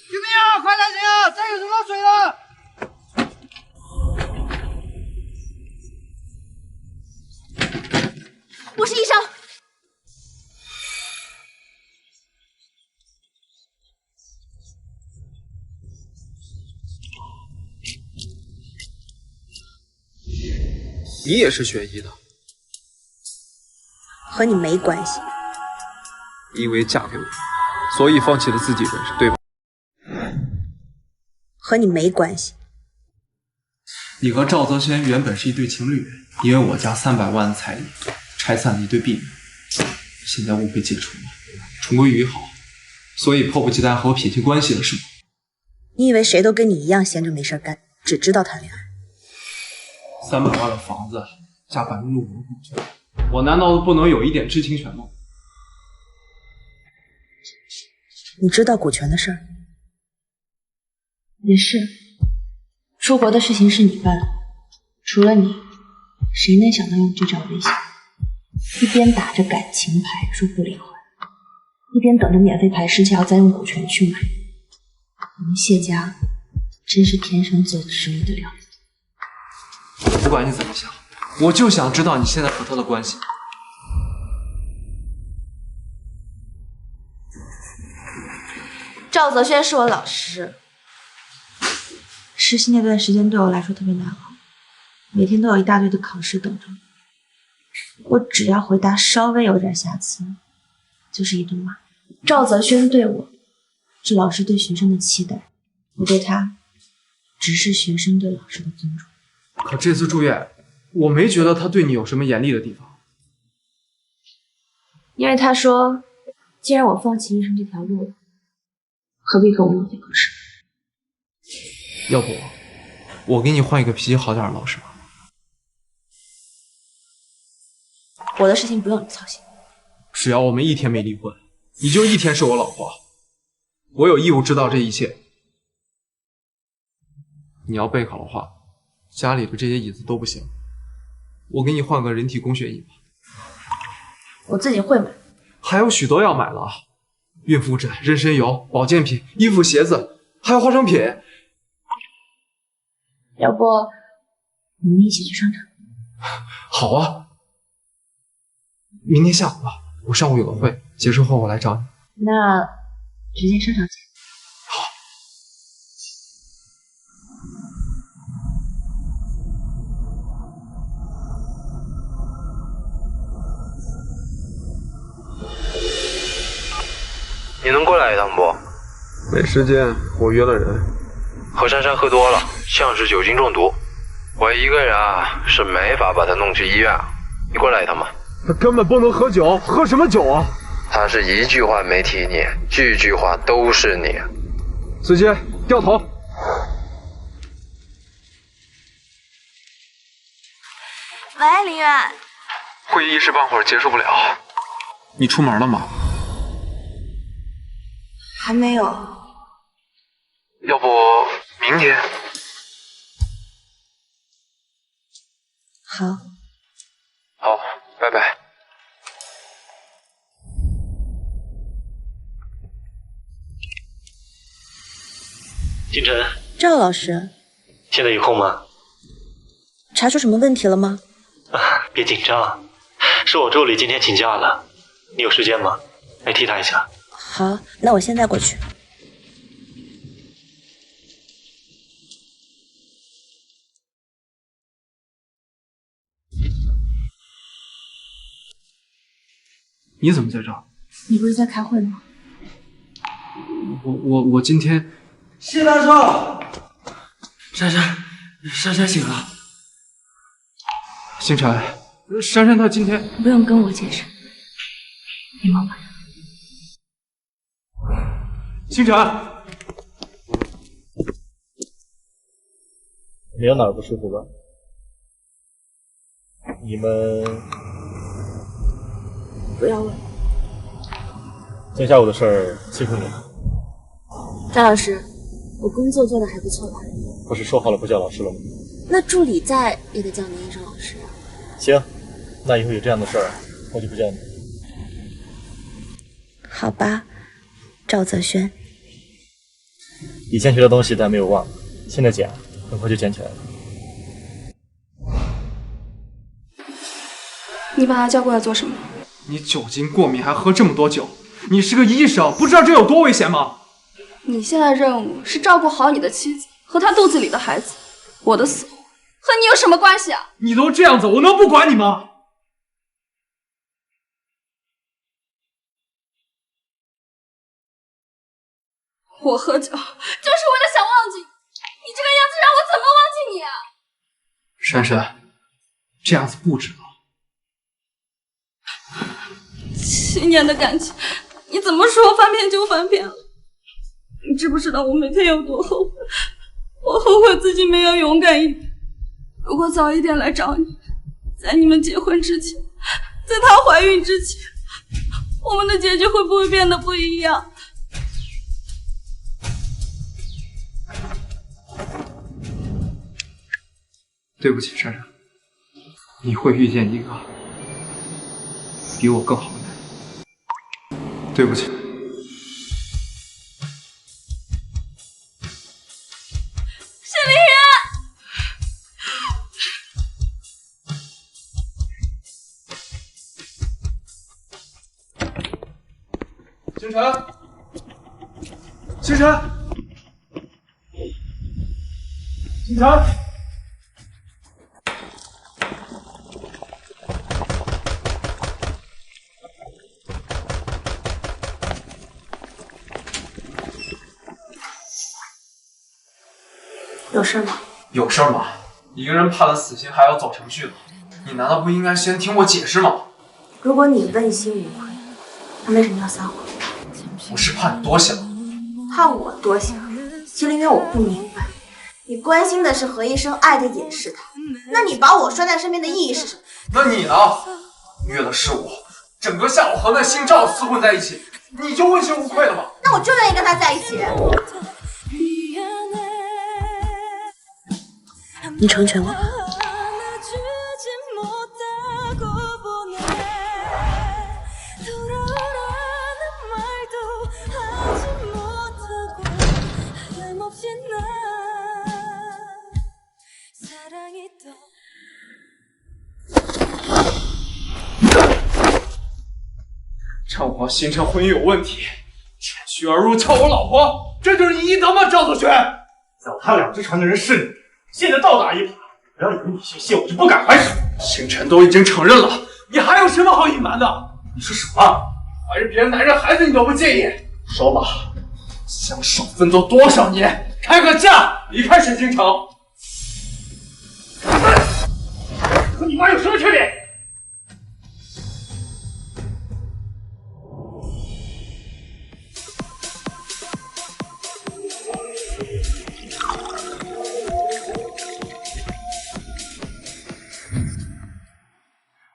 救命啊！快点醒啊！这有人落水了！我是医生。你也是学医的，和你没关系。因为嫁给我，所以放弃了自己人生，对吧？和你没关系。你和赵泽轩原本是一对情侣，因为我家300万的彩礼，拆散了一对婢女。现在误会解除了，重归于好，所以迫不及待和我撇清关系了，是吗？你以为谁都跟你一样闲着没事干，只知道谈恋爱？300万的房子加5%的股权，我难道不能有一点知情权吗？你知道股权的事儿？也是，出国的事情是你办，除了你，谁能想到用这招威胁？一边打着感情牌说不离婚，一边等着免费排尸还要再用股权去买。我们谢家真是天生做生意的料子。不管你怎么想，我就想知道你现在和他的关系。赵泽轩是我老师，实习那段时间对我来说特别难熬，每天都有一大堆的考试等着我，我只要回答稍微有点瑕疵，就是一顿骂。赵泽轩对我是老师对学生的期待，我对他只是学生对老师的尊重。可这次住院，我没觉得他对你有什么严厉的地方。因为他说，既然我放弃医生这条路了，何必跟我浪费考试？要不，我给你换一个脾气好点的老师吧。我的事情不用你操心。只要我们一天没离婚，你就一天是我老婆。我有义务知道这一切。你要备考的话，家里的这些椅子都不行，我给你换个人体工学椅吧。我自己会买。还有许多要买的，孕妇枕、人参油、保健品、衣服、鞋子，还有化妆品。要不我们一起去商场？好啊，明天下午吧，我上午有个会，结束后我来找你。那直接商场见。你能过来一趟不？没时间，我约了人。何珊珊喝多了，像是酒精中毒。我一个人啊是没法把她弄去医院，你过来一趟吧。他根本不能喝酒，喝什么酒啊？他是一句话没提你，句句话都是你。司机，掉头。喂，林远。会议一时半会儿结束不了。你出门了吗？还没有。要不明天？好。好，拜拜。金晨，赵老师，现在有空吗？查出什么问题了吗？别紧张，是我助理今天请假了，你有时间吗？来替他一下。好，那我现在过去。你怎么在这儿？你不是在开会吗？我今天。谢大少，珊珊醒了。星辰，珊珊她今天不用跟我解释，你忙吧。星辰，没有哪儿不舒服吧？你们不要问。今天下午的事儿欺负你了？张老师，我工作做得还不错吧？不是说好了不叫老师了吗？那助理在也得叫您一声老师啊。行，那以后有这样的事儿，我就不叫你。好吧，赵泽轩。以前学的东西咱没有忘，现在捡，很快就捡起来了。你把他叫过来做什么？你酒精过敏还喝这么多酒，你是个医生，不知道这有多危险吗？你现在任务是照顾好你的妻子和她肚子里的孩子，我的死活和你有什么关系啊？你都这样子，我能不管你吗？我喝酒就是为了想忘记你，你这个样子让我怎么忘记你啊？珊珊，这样子不值得。7年的感情，你怎么说翻篇就翻篇了？你知不知道我每天有多后悔？我后悔自己没有勇敢一点。如果早一点来找你，在你们结婚之前，在她怀孕之前，我们的结局会不会变得不一样？对不起，珊珊，你会遇见一个比我更好的人。对不起。沈凌云，星辰，星辰，星辰。有事吗？有事吗？一个人判了死刑还要走程序吗？你难道不应该先听我解释吗？如果你问心无愧，那为什么要撒谎？我是怕你多想。怕我多想？麒麟渊，我不明白，你关心的是何医生爱的也是他，那你把我拴在身边的意义是什么？那你呢？虐的是我，整个下午和那姓赵厮混在一起，你就问心无愧了吗？那我就愿意跟他在一起。你成全我吧。趁我新城婚姻有问题，趁虚而入撬我老婆，这就是你应得吗？赵子轩，脚踏两只船的人是你，现在倒打一耙，不要以为你姓谢我就不敢还手。星辰都已经承认了，你还有什么好隐瞒的？你说什么？怀着别人男人孩子你都不介意？说吧，相守奋斗多少年，开个价离开水晶城，和你妈有什么区别？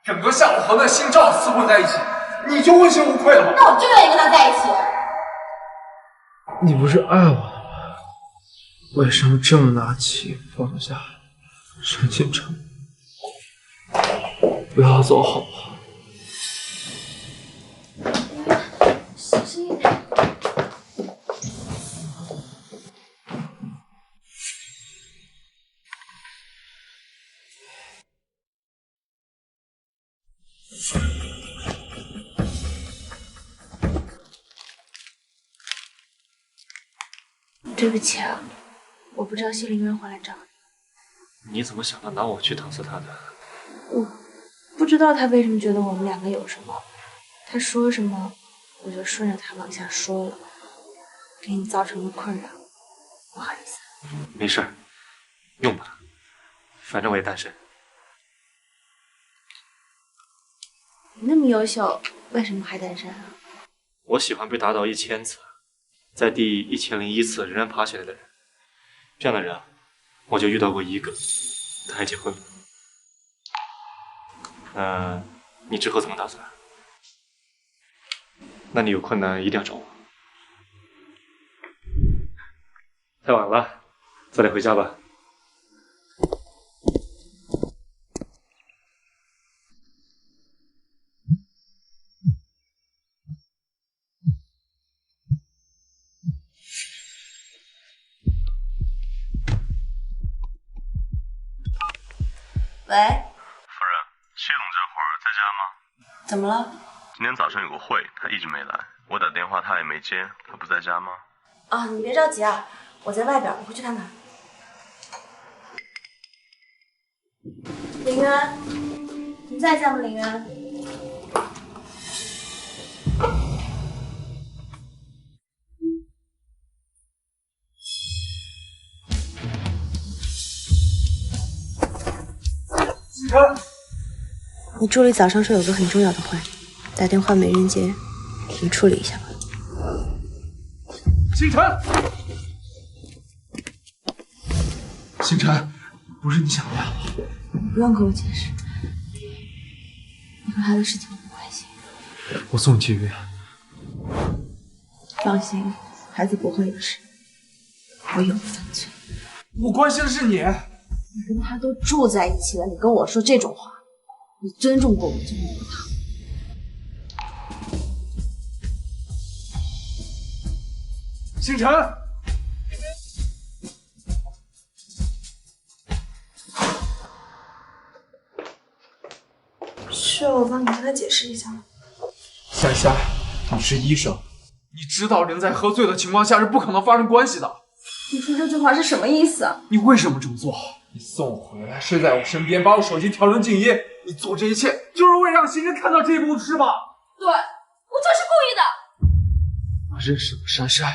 整个下午和那姓赵厮混在一起，你就问心无愧了吗？那我就愿意跟他在一起。你不是爱我的吗？为什么这么拿起放下？沈清城，不要走好不好？小心一点。对不起啊，我不知道谢凌渊会来找你。你怎么想到拿我去搪塞他的？我不知道他为什么觉得我们两个有什么，他说什么我就顺着他往下说了，给你造成了困扰，不好意思。没事儿，用吧，反正我也单身。你那么优秀，为什么还单身啊？我喜欢被打倒1000次，在第1001次仍然爬起来的人。这样的人，我就遇到过一个，他还结婚了。你之后怎么打算？那你有困难一定要找我。太晚了，早点回家吧。喂，夫人，谢总这会儿在家吗？怎么了？今天早上有个会，他一直没来，我打电话他也没接，他不在家吗？啊，你别着急啊，我在外边，我会去看看。凌渊，你在家吗？凌渊。你助理早上说有个很重要的会，打电话没人接，你处理一下吧。星辰，星辰，不是你想的呀。不用跟我解释，你和他的事情我不关心。我送你去医院。放心，孩子不会有事，我有犯罪。我关心的是你。你跟他都住在一起了，你跟我说这种话，你尊重过我就没有他。星辰，需要我帮你跟他解释一下吗？夏夏，你是医生，你知道人在喝醉的情况下是不可能发生关系的。你说这句话是什么意思啊？你为什么这么做？你送我回来，睡在我身边，把我手机调成静音，你做这一切就是为了让星辰看到这一幕，是吧？对，我就是故意的。他认识了珊珊，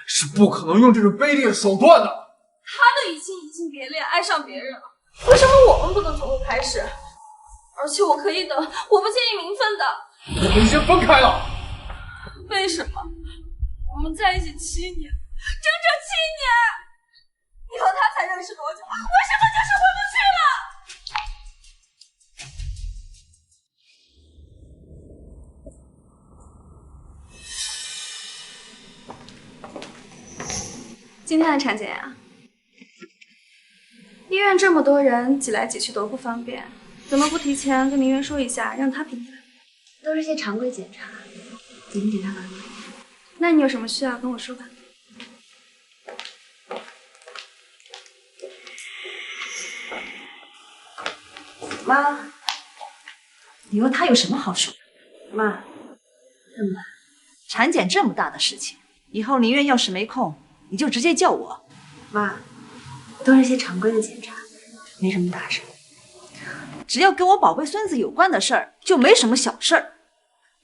是不可能用这种卑劣的手段的。他都已经别恋，爱上别人了，为什么我们不能从头开始？而且我可以等，我不介意名分的。我们先分开了。为什么？我们在一起7年，整整7年，你和他才认识多久？为什么就是回不去了？今天的产检呀，医院这么多人，挤来挤去多不方便，怎么不提前跟明媛说一下，让他评价？都是些常规检查，已经检查完了。那你有什么需要跟我说吧。妈，你问他有什么好说的？妈，产检这么大的事情，以后宁愿要是没空，你就直接叫我。妈，都是些常规的检查，没什么大事。只要跟我宝贝孙子有关的事儿，就没什么小事儿。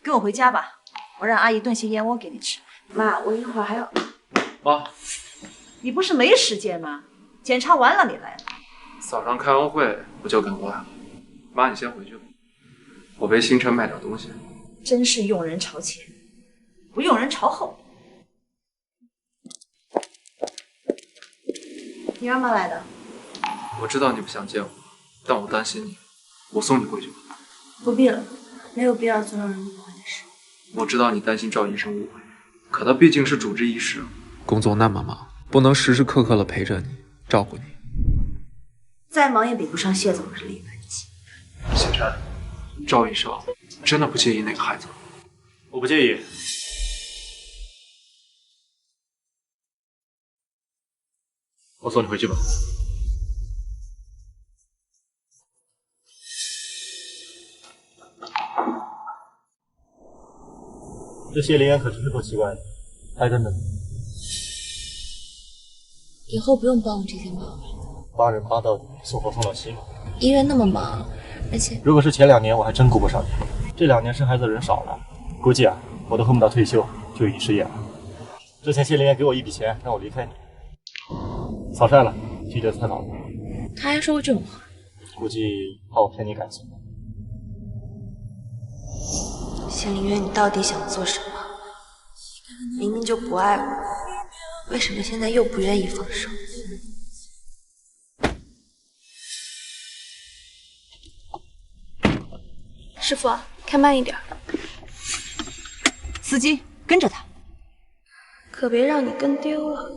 跟我回家吧，我让阿姨炖些燕窝给你吃。妈，我一会儿还要……妈，你不是没时间吗？检查完了你来了。早上开完会我就赶过来了。妈，你先回去吧，我陪星辰买点东西。真是用人朝前，不用人朝后。你干嘛来的？我知道你不想见我，但我担心你，我送你回去吧。不必了，没有必要做让人误会的事。我知道你担心赵医生误会，可他毕竟是主治医师，工作那么忙，不能时时刻刻的陪着你，照顾你。再忙也比不上谢总日理万机。星辰，赵医生真的不介意那个孩子吗？我不介意。我送你回去吧。这谢灵言可真是够奇怪的，还跟着你。以后不用帮我这些忙了。帮人帮到底，送活送到西嘛。医院那么忙，而且如果是前2年，我还真顾不上你。这2年生孩子的人少了，估计我都恨不得退休就已失业了。之前谢灵言给我一笔钱，让我离开你。草率了，拒绝太早了。他还说过这种话，估计怕我骗你感情。谢灵渊，你到底想做什么？明明就不爱我，为什么现在又不愿意放手？师傅，开慢一点。司机，跟着他，可别让你跟丢了。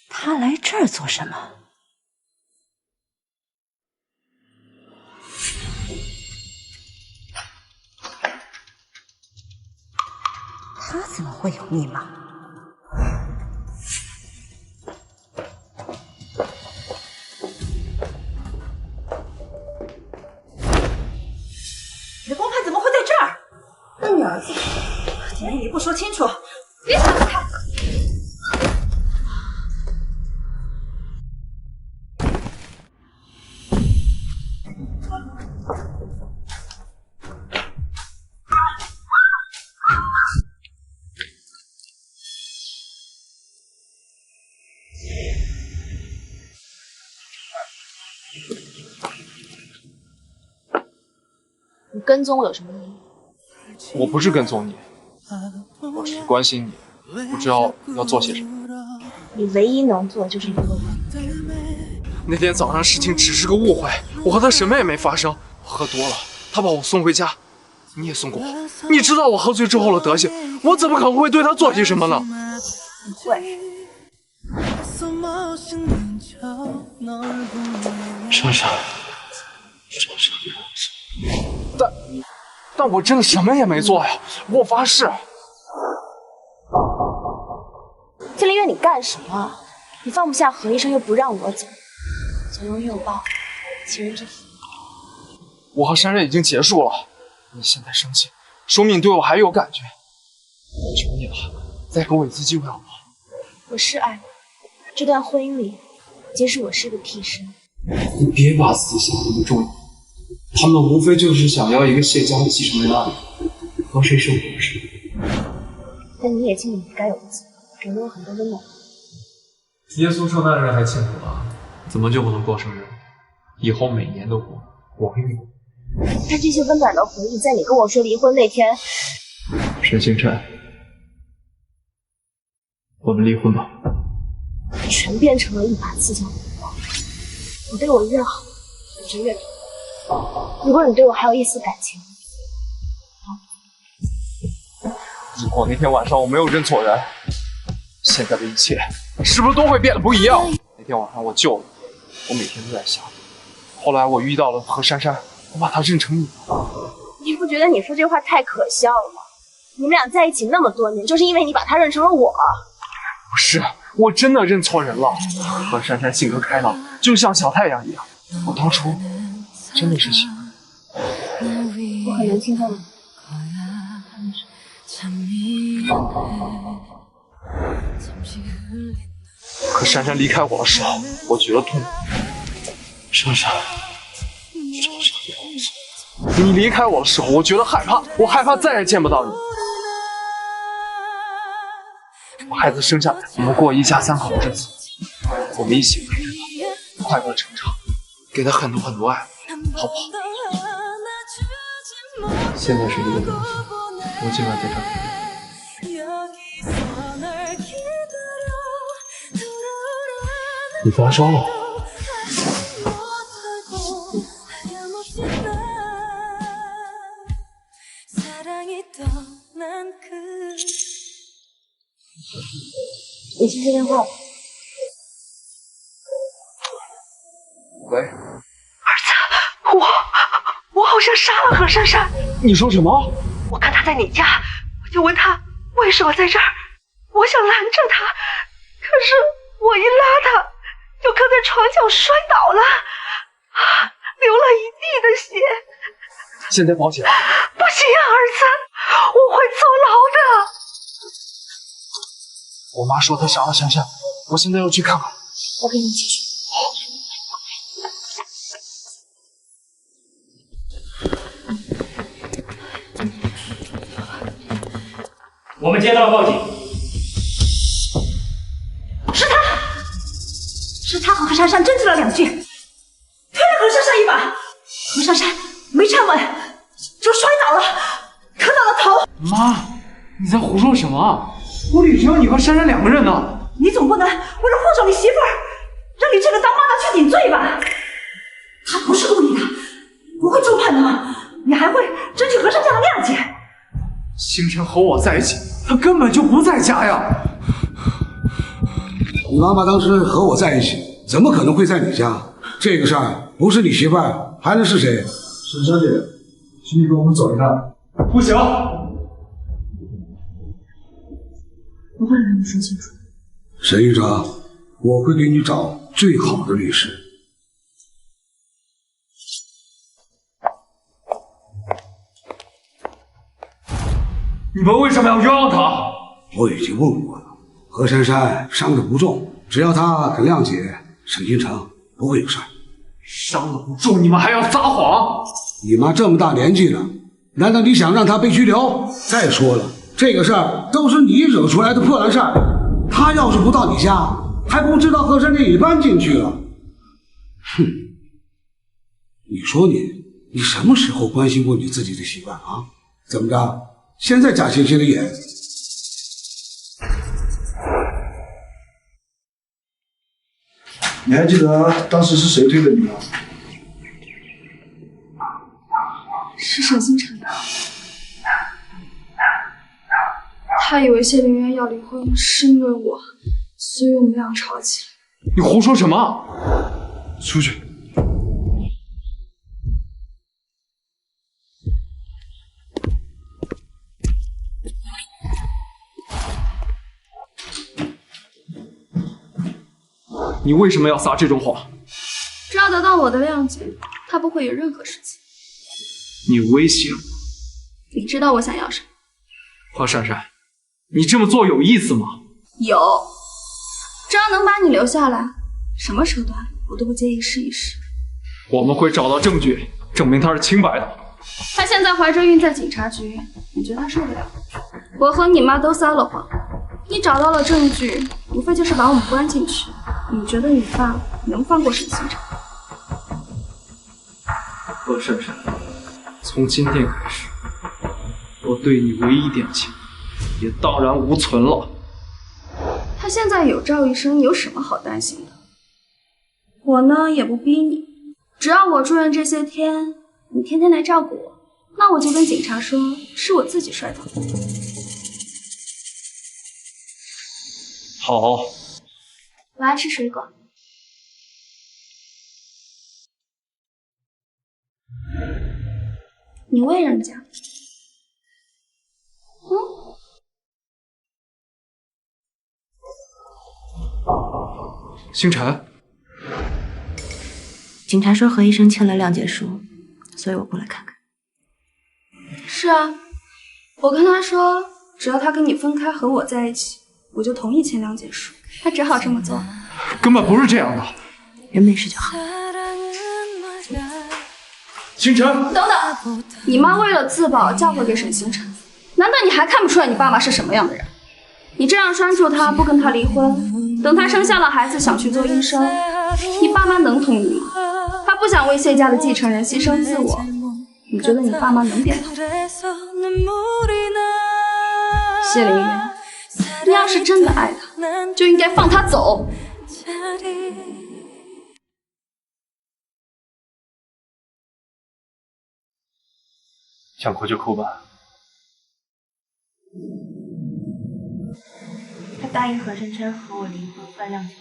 他来这儿做什么？他怎么会有密码？你的光盘怎么会在这儿？那你儿子，既然你不说清楚，别想着他。你跟踪我有什么意义？我不是跟踪你，我是关心你，不知道要做些什么。你唯一能做的就是一个我。那天早上事情只是个误会，我和他什么也没发生。喝多了，他把我送回家，你也送过我。你知道我喝醉之后的德行，我怎么可能会对他做些什么呢？你会。莎莎，但我真的什么也没做呀，我发誓。金灵月，你干什么？你放不下何医生，又不让我走，左拥右抱，情人之夫。我和珊珊已经结束了，你现在生气，说明你对我还有感觉。我求你了，再给我一次机会好不好？我是爱你，这段婚姻里，即使我是个替身。你别把自己想那么重要，他们无非就是想要一个谢家的继承人而已，和谁是我的事？但你也尽了你该有的责，给了我很多温暖。耶稣受难日还庆祝了，怎么就不能过生日？以后每年都过，我给你过。但这些温暖的回忆，在你跟我说离婚那天，沈星辰，我们离婚吧。全变成了一把刺向我的刀。你对我越好，我就越痛。如果你对我还有一丝感情，如果那天晚上我没有认错人，现在的一切是不是都会变得不一样？那天晚上我救了你，我每天都在想，后来我遇到了何珊珊，我把她认成你。你不觉得你说这话太可笑了吗？你们俩在一起那么多年，就是因为你把她认成了我。不是，我真的认错人了。何珊珊性格开朗，就像小太阳一样，我当初真的是喜欢。我很难听到你。可珊珊离开我的时候，我觉得痛苦。珊珊，你离开我的时候，我觉得害怕，我害怕再也见不到你。我孩子生下来，我们过一家三口的日子，我们一起陪着他，快乐成长，给他很多很多爱，好不好？现在是一个东西，我今晚在这儿。你发烧了？你去接电话吧。喂，儿子，我好像杀了何珊珊。你说什么？我看她在你家，我就问她为什么在这儿，我想拦着她，可是我一拉她，就磕在床角摔倒了，流了一地的血。现在报警？不行啊，儿子，我会坐牢的。我妈说她杀了珊珊，我现在要去看看。我跟你一起去。我们接到了报警，是他和何珊珊争执了2句，推了何珊珊一把，何珊珊没站稳就摔倒了，磕到了头。妈，你在胡说什么？屋里只有你和珊珊2个人呢。你总不能为了护着你媳妇儿，让你这个当妈的去顶罪吧？他不是故意的，不会众叛党，你还会争取何珊珊的谅解。星辰和我在一起，他根本就不在家呀。你妈妈当时和我在一起，怎么可能会在你家？这个事儿不是你媳妇儿，还能是谁？沈小姐，请你跟我们走一趟。不行，不会让你说清楚。沈局长，我会给你找最好的律师。你们为什么要冤枉他？我已经问过了，何珊珊伤得不重，只要她肯谅解，沈星辰不会有事儿。伤得不重，你们还要撒谎？你妈这么大年纪了，难道你想让她被拘留？再说了，这个事儿都是你惹出来的破烂事儿，她要是不到你家，还不知道何珊珊也搬进去了。哼，你说你什么时候关心过你自己的媳妇啊？怎么着？现在假惺惺的演。你还记得当时是谁推的你吗？是沈星辰的。他以为谢凌渊要离婚是因为我，所以我们俩吵起来。你胡说什么？出去！你为什么要撒这种谎？只要得到我的谅解，他不会有任何事情。你威胁我？你知道我想要什么？何珊珊，你这么做有意思吗？有，只要能把你留下来，什么手段我都不介意试一试。我们会找到证据，证明她是清白的。她现在怀着孕在警察局，你觉得她受得了？我和你妈都撒了谎，你找到了证据，无非就是把我们关进去。你觉得你爸能放过沈星辰？何珊珊，从今天开始，我对你唯一一点情也荡然无存了。他现在有赵医生，有什么好担心的？我呢也不逼你，只要我住院这些天，你天天来照顾我，那我就跟警察说是我自己摔倒的。好，我爱吃水果。你喂人家？星辰，警察说何医生签了谅解书，所以我过来看看。是啊，我跟他说，只要他跟你分开和我在一起，我就同意签谅解书。他只好这么做。根本不是这样的。人没事就好。星辰，等等，你妈为了自保嫁祸给沈星辰，难道你还看不出来你爸妈是什么样的人？你这样拴住他，不跟他离婚，等他生下了孩子想去做医生，你爸妈能同意吗？他不想为谢家的继承人牺牲自我，你觉得你爸妈能点头？谢凌云，你要是真的爱他，就应该放他走。想哭就哭吧。他答应何珊珊和我离婚办谅解书，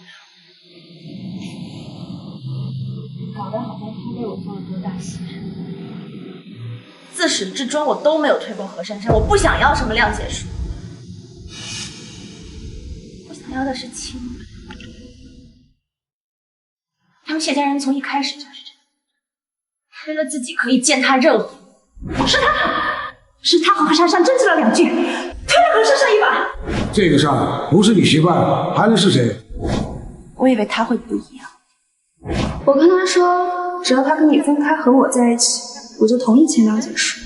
搞得好像他为我做了多大牺牲。自始至终我都没有推过何珊珊，我不想要什么谅解书，我想要的是亲吻。他们谢家人从一开始就是这样，为了自己可以践踏任何。是他和何珊珊争执了2句，推了何珊珊一把。这个事儿不是你媳妇儿，还能是谁？我以为他会不一样。我跟他说，只要他跟你分开和我在一起，我就同意签谅解书。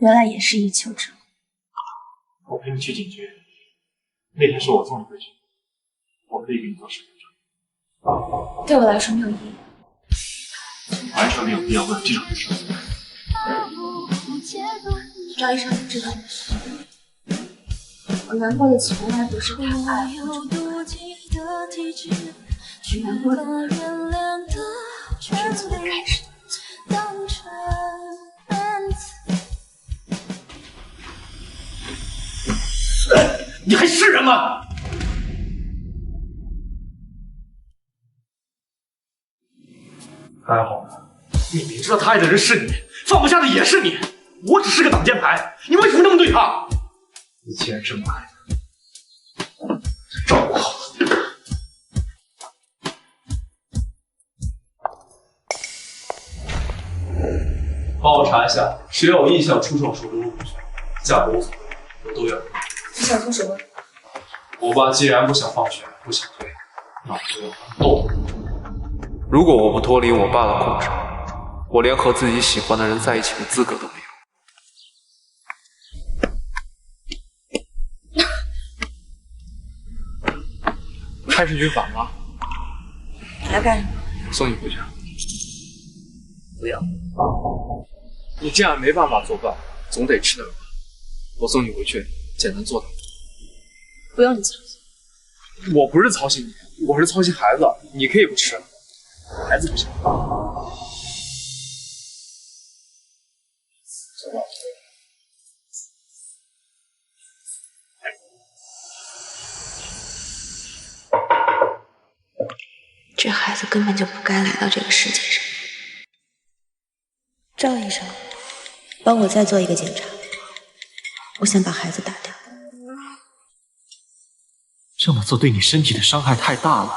原来也是一丘之貉。我陪你去警局，那天是我送你回去，我可以给你做身份证。对我来说没有意义。完全没有必要问这种事。赵医生知道的是，我难过的从来不是他爱我，我难过的就是从一开始你还是人吗？还好，你明知道他爱的人是你，放不下的也是你，我只是个挡箭牌，你为什么那么对他？你既然这么爱他，就照顾好。帮我查一下，谁有意向出售手中物品，价格无所谓，我都要。你想做什么？我爸既然不想放权，不想退，那我就要斗。如果我不脱离我爸的控制，我连和自己喜欢的人在一起的资格都没有。开始军法吗？你来干什么？送你回家。不用。你既然没办法做饭，总得吃点饭。我送你回去，简单做点。不用你操心。我不是操心你，我是操心孩子。你可以不吃，孩子不行。这孩子根本就不该来到这个世界上。赵医生，帮我再做一个检查，我想把孩子打掉。这么做对你身体的伤害太大了。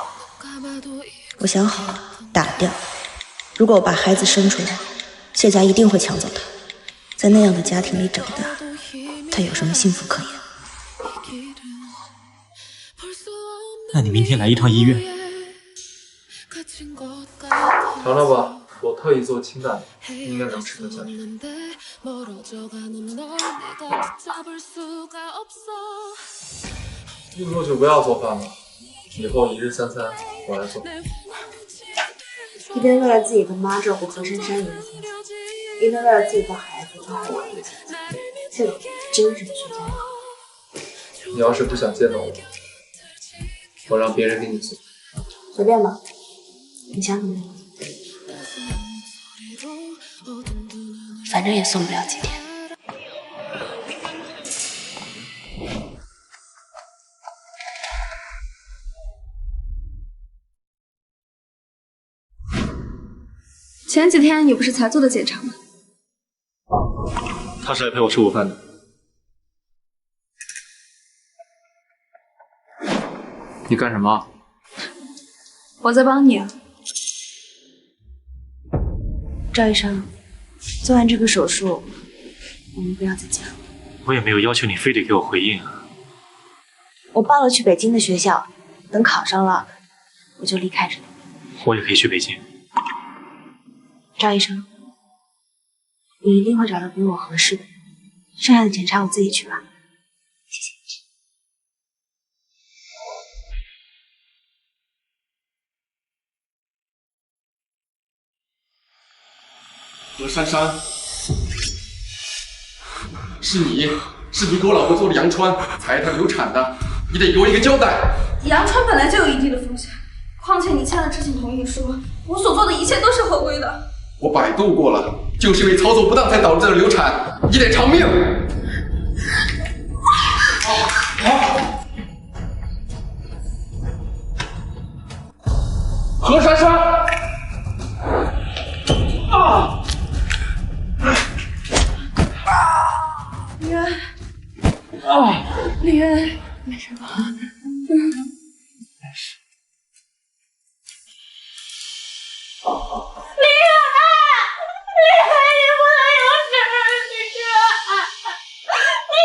我想好了，打掉。如果我把孩子生出来，谢家一定会抢走他，在那样的家庭里长大，他有什么幸福可言？那你明天来一趟医院。尝尝吧，我特意做清淡的，应该能吃得下去。不说就不要做饭了，以后1日3餐我来做。一边为了自己的妈照顾何珊珊的心，一边为了自己的孩子照顾我的心，这个真是缺家。你要是不想见到我，我让别人给你做。随便吧，你想怎么样？反正也送不了几天。前几天你不是才做的检查吗？他是来陪我吃午饭的。你干什么？我在帮你啊。赵医生，做完这个手术，我们不要再见了。我也没有要求你非得给我回应啊。我报了去北京的学校，等考上了，我就离开这里。我也可以去北京。赵医生，你一定会找到比我合适的人，剩下的检查我自己去吧。谢谢。何珊珊，是你给我老婆做了羊穿，才她流产的，你得给我一个交代。羊穿本来就有一定的风险，况且你签了知情同意书，我所做的一切都是合规的。我百度过了，就是因为操作不当才导致的流产，你得偿命。何珊珊，啊！李渊，李渊，没事吧？没事。李渊，你不能有事，李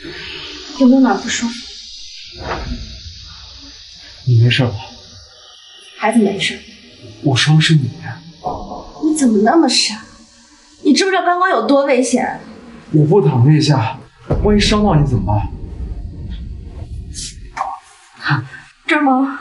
渊。有没有哪不舒服？你没事吧？孩子没事。我说的是你。你怎么那么傻？你知不知道刚刚有多危险？我不躺了一下，万一伤到你怎么办？这儿吗？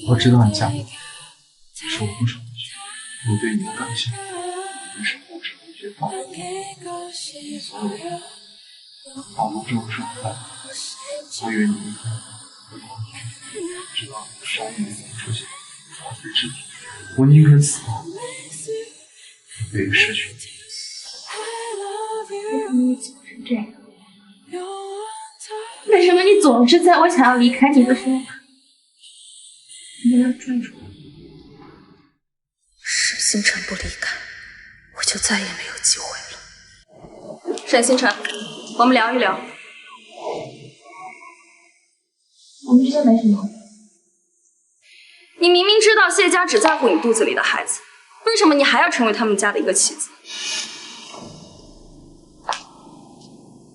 我知道你嫁给我，是我不舍得去，我对你的感情也是不舍得去放弃，所以老公这么说话，我以为你会直到杀人出现，我才知道，我宁可死亡，也要失去你。为什么你总是这样？为什么你总是在我想要离开你的时候，你要拽住我？沈星辰不离开，我就再也没有机会了。沈星辰，我们聊一聊。我们之间没什么。你明明知道谢家只在乎你肚子里的孩子，为什么你还要成为他们家的一个棋子？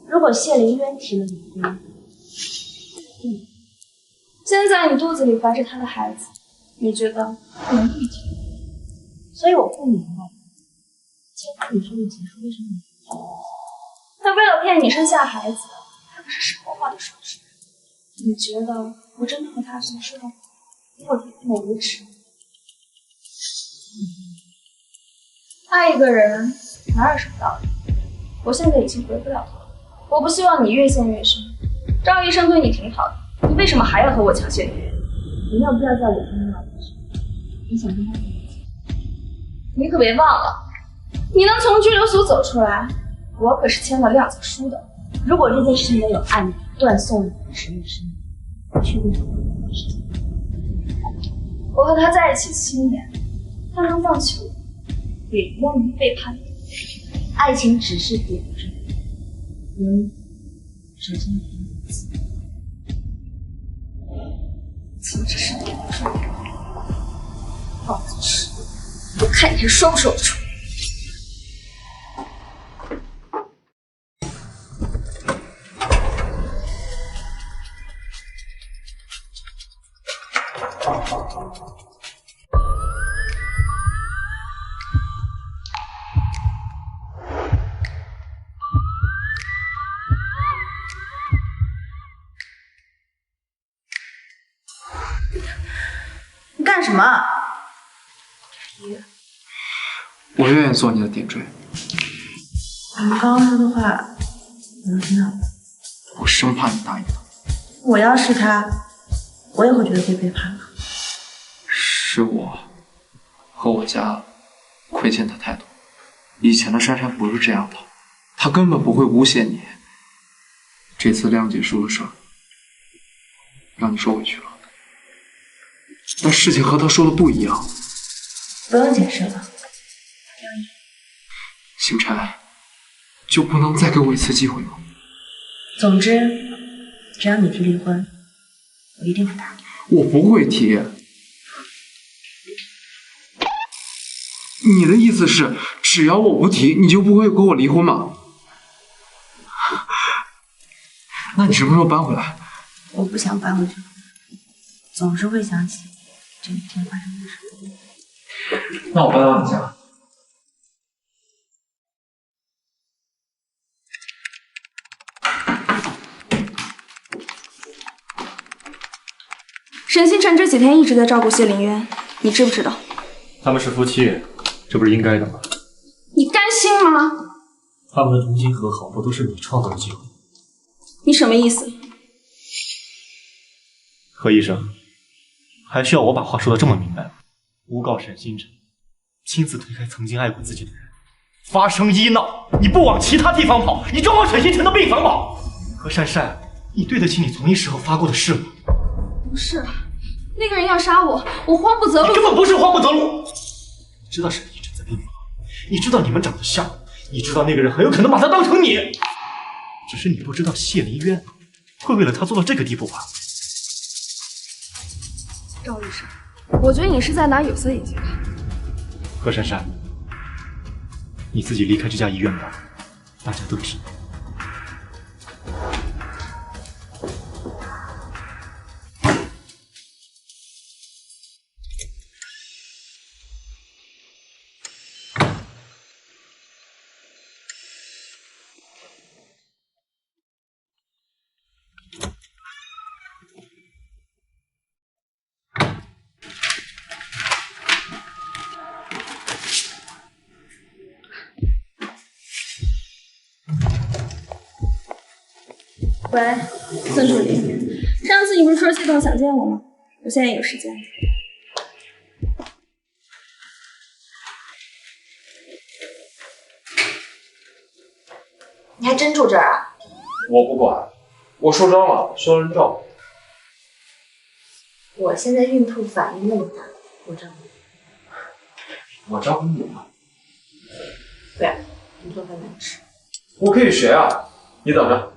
如果谢凌渊提了离婚，现在你肚子里怀着他的孩子，你觉得不能拒绝？所以我不明白，签婚礼书的结束为什么你？他为了骗你生下孩子，他可是什么话都说得出来。你觉得我真的和他什么说到破天荒为止？爱一个人哪有什么道理？我现在已经回不了头了，我不希望你越陷越深。赵医生对你挺好的，你为什么还要和我樯橹语言？你没有必要在我身上老实。你想跟他在一起？你可别忘了，你能从拘留所走出来，我可是签了谅解书的。如果这件事没有按断送你的10日生命，我确定会事情。我和他在一起7年，他能放弃我，也不愿意背叛你。爱情只是点缀，人首先彼此。情只是点缀，老子吃，我看你还说不说得出。你干什么？我愿意做你的点缀。你们刚刚说的话，我能听到吗？我生怕你答应他。我要是他，我也会觉得被背叛了。是我和我家亏欠他太多。以前的珊珊不是这样的，她根本不会诬陷你。这次谅解书的事儿，让你受委屈了。但事情和她说的不一样。不用解释了，星辰，就不能再给我一次机会吗？总之，只要你提离婚，我一定不答应。我不会提。你的意思是，只要我不提，你就不会跟我离婚吗？那你什么时候搬回来？我不想搬回去，总是会想起这一天发生的事。那我搬到你家。沈星辰这几天一直在照顾谢凌渊，你知不知道？他们是夫妻，这不是应该的吗？你甘心吗？他们的重新和好，不都是你创造的机会？你什么意思？何医生，还需要我把话说的这么明白吗？诬告沈星辰亲自推开曾经爱过自己的人，发生医闹，你不往其他地方跑，你专往沈星辰的病房跑。何珊珊，你对得起你从医时候发过的誓吗？不是，那个人要杀我，我慌不择路。你根本不是慌不择路。你知道沈星辰在病房，你知道你们长得像，你知道那个人很有可能把他当成你，只是你不知道谢凌渊会为了他做到这个地步吧？赵医生，我觉得你是在拿有色眼镜看。何珊珊，你自己离开这家医院吧，大家都听。喂，孙助理，上次你不是说谢总想见我吗？我现在有时间。你还真住这儿啊？我不管，我受伤了，需要人照顾。我现在孕吐反应那么大，我照顾你。我照顾你吗？不要，你做饭难吃。我可以学啊，你等着。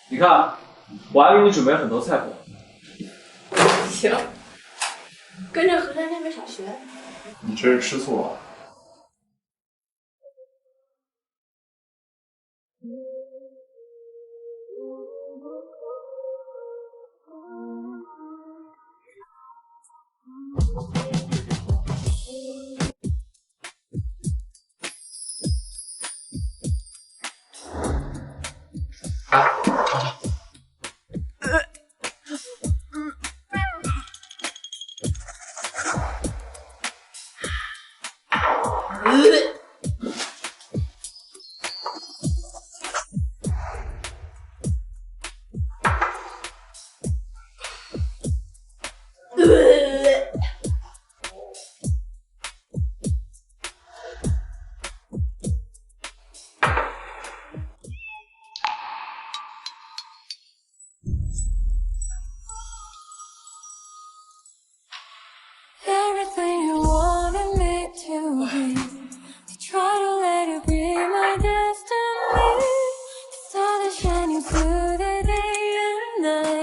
你看，我还给你准备很多菜谱。行，跟着何珊珊没少学。你这是吃醋了？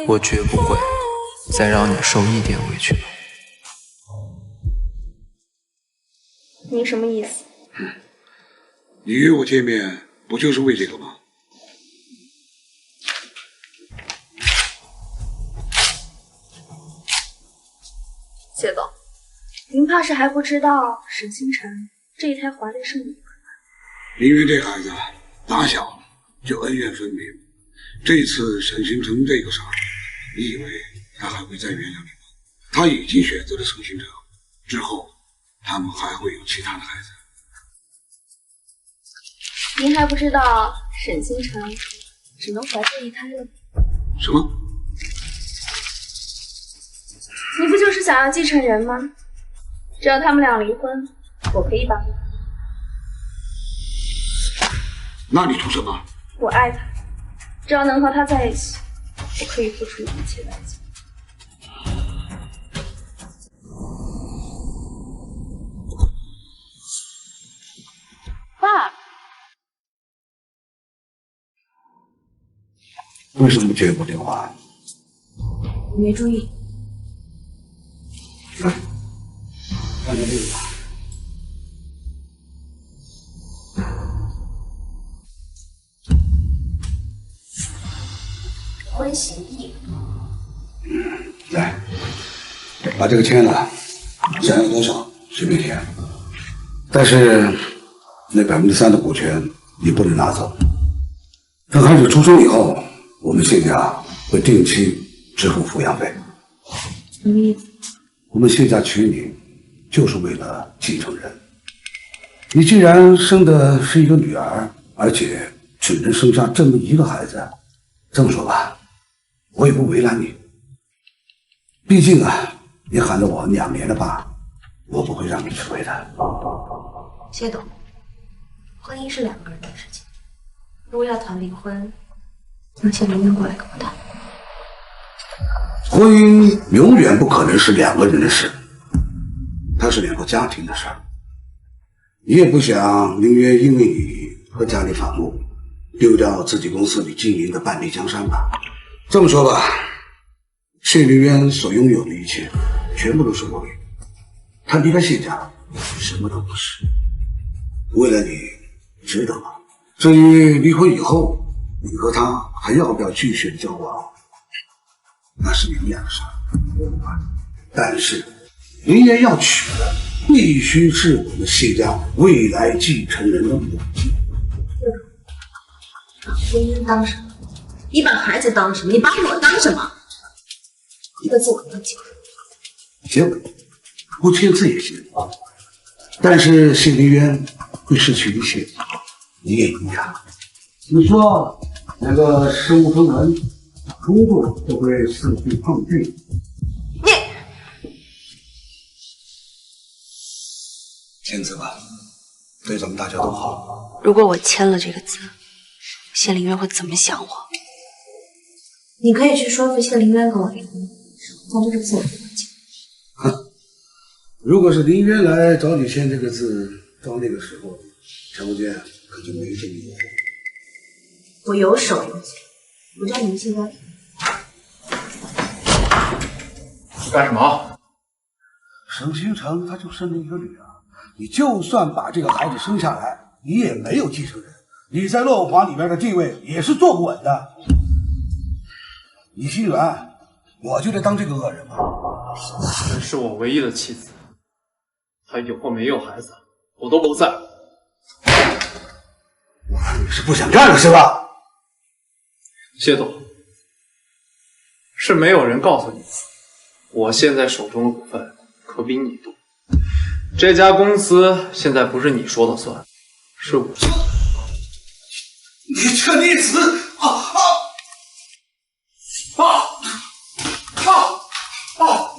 我绝不会再让你受一点委屈了。你什么意思？你约我见面，不就是为这个吗？谢总，您怕是还不知道沈星辰这一胎怀的是你吧？林渊这孩子打小就恩怨分明，这次沈星辰这个事儿，你以为他还会再原谅你吗？他已经选择了沈星辰，之后他们还会有其他的孩子。您还不知道沈星辰只能怀这一胎了吗？什么？你不就是想要继承人吗？只要他们俩离婚，我可以帮你。那你图什么？我爱他，只要能和他在一起，我可以付出一切代价。爸，为什么不接我电话？我没注意。看看这个。婚协议。来，把这个签了，想要多少随便填，但是那3%的股权你不能拿走。等孩子出生以后，我们谢家会定期支付抚养费。什么意思？我们谢家娶你，就是为了继承人。你既然生的是一个女儿，而且只能生下这么一个孩子，这么说吧，我也不为难你。毕竟啊，你喊了我2年了爸，我不会让你吃亏的。谢董，婚姻是2个人的事情，如果要谈离婚，让谢明明过来跟我谈。婚姻永远不可能是2个人的事，它是2个家庭的事儿。你也不想林渊因为你和家里反目，丢掉自己公司里经营的半壁江山吧？这么说吧，谢林渊所拥有的一切，全部都是我给的。他离开谢家，什么都不是。为了你，值得吗？至于离婚以后，你和他还要不要继续交往，那是你们俩的事儿，我不管。但是林渊要娶的必须是我们谢家未来继承人的母亲。把婚姻当什么？你把孩子当什么？你把我当什么？一个字我都不讲。行，不签字也行。但是谢林渊会失去一切，你也一样。你说2个身无分文，工作都会四处碰壁。签字吧，对咱们大家都好。如果我签了这个字，谢林渊会怎么想我？你可以去说服谢林渊跟我离婚，但这个字我不会签。哼，如果是林渊来找你签这个字，到那个时候，陈无间可就没这么一回。我有手有脚，我叫你们谢家停。你干什么？沈星辰他就生了一个女儿，你就算把这个孩子生下来，你也没有继承人，你在乐华里边的地位也是坐不稳的。你心软，我就得当这个恶人吗？这是我唯一的妻子，她有或没有孩子，我都不在乎。你是不想干了是吧？谢总，是没有人告诉你，我现在手中的股份可比你多。这家公司现在不是你说了算，是我说。你这逆子！爸，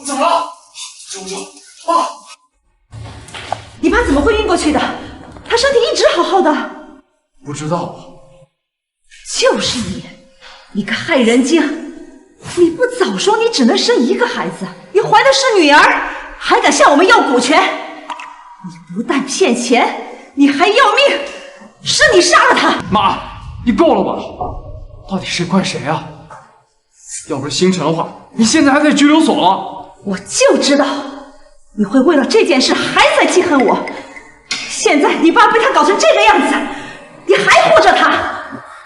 怎么了？救救！爸！你爸怎么会晕过去的？他身体一直好好的。不知道啊。就是你，你个害人精！你不早说你只能生一个孩子，你怀的是女儿，还敢向我们要股权？你不但骗钱，你还要命！是你杀了他！妈，你够了吧？到底谁怪谁啊？要不是星辰的话，你现在还在拘留所了。我就知道你会为了这件事还在记恨我。现在你爸被他搞成这个样子，你还护着他。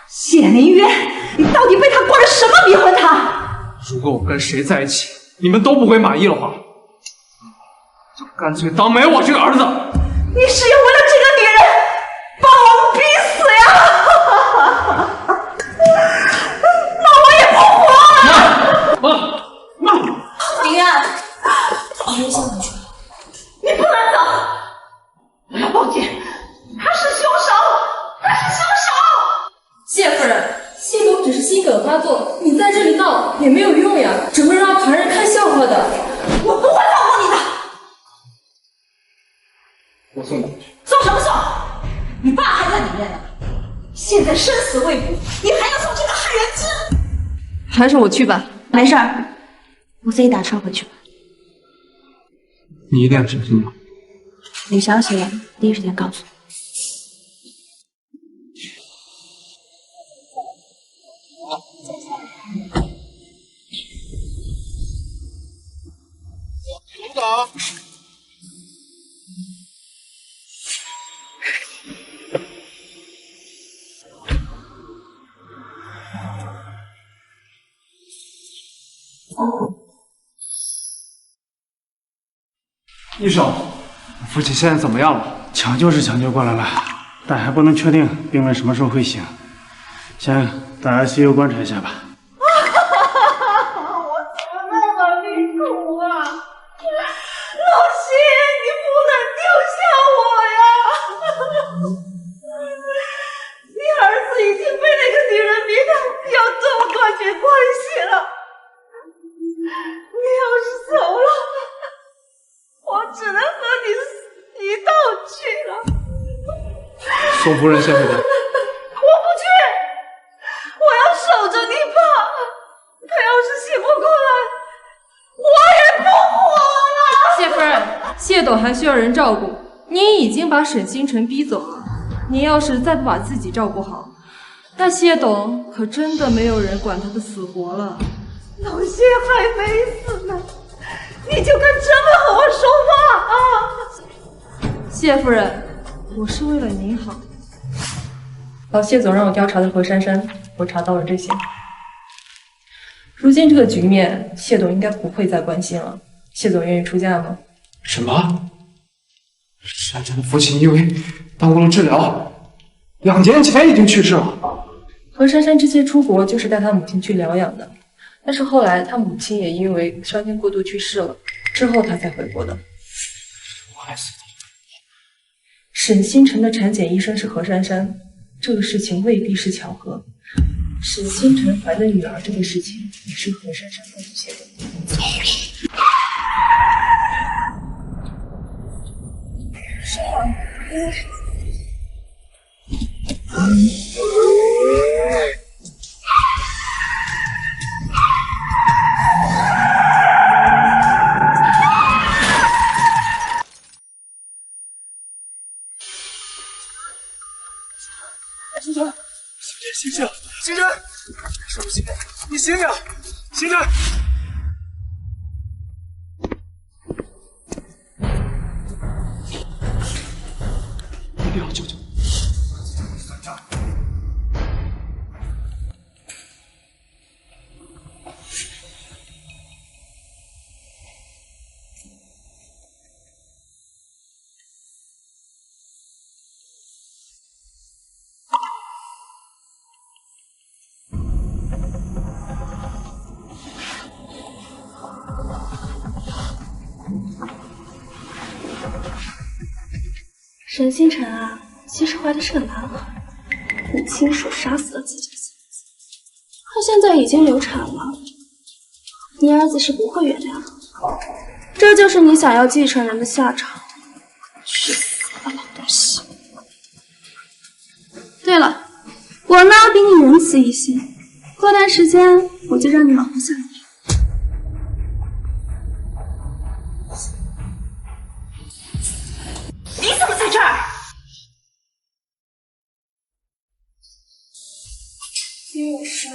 谢凌渊，你到底被他过了什么迷魂汤？如果我跟谁在一起，你们都不会满意的话，就干脆当没我这个儿子。你是要为了这个女人把我们逼死呀？那我也不活了！妈！凌渊，你先回去。你不能走！我要报警！他是凶手！他是凶手！谢夫人，谢董只是心梗发作，你在这里闹也没有用呀，只会让旁人看笑话的。我不会放过你的！我送你回去。送什么送？你爸还在里面呢，现在生死未卜，你还要送这个害人之？还是我去吧。没事儿，我自己打车回去吧。你一定要小心点。有消息了，第一时间告诉我。组长，医生，父亲现在怎么样了？抢救是抢救过来了，但还不能确定病人什么时候会醒，先在 ICU 观察一下吧。我怎么那么命苦啊！老谢，你不能丢下我呀！你儿子已经被那个女人逼到要这么断绝关系了，你要是走了，我只能和你死一道去了。宋夫人先回家。我不去，我要守着你爸。他要是醒不过来，我也不活了。谢夫人，谢董还需要人照顾，您已经把沈星辰逼走了。您要是再不把自己照顾好，那谢董可真的没有人管他的死活了。老谢还没死呢，你就敢这么和我说话啊！谢夫人，我是为了您好。老谢总让我调查的何珊珊，我查到了这些。如今这个局面，谢董应该不会再关心了。谢总愿意出价吗？什么？珊珊的父亲因为耽误了治疗，2年前已经去世了。何珊珊之前出国就是带她母亲去疗养的，但是后来她母亲也因为伤心过度去世了，之后她才回国的。我害死她。沈星辰的产检医生是何珊珊，这个事情未必是巧合。沈星辰怀的女儿这个事情也是何珊珊告诉谢董。星辰，星星，星辰，什么星辰？你醒醒，星辰！一定要救救算账！沈星辰啊，其实怀的是个男孩，你亲手杀死了自己的妻子，他现在已经流产了，你儿子是不会原谅的，这就是你想要继承人的下场。去死吧，老东西！对了，我呢比你仁慈一些，过段时间我就让你老婆下来。你怎么在这儿？因为我生。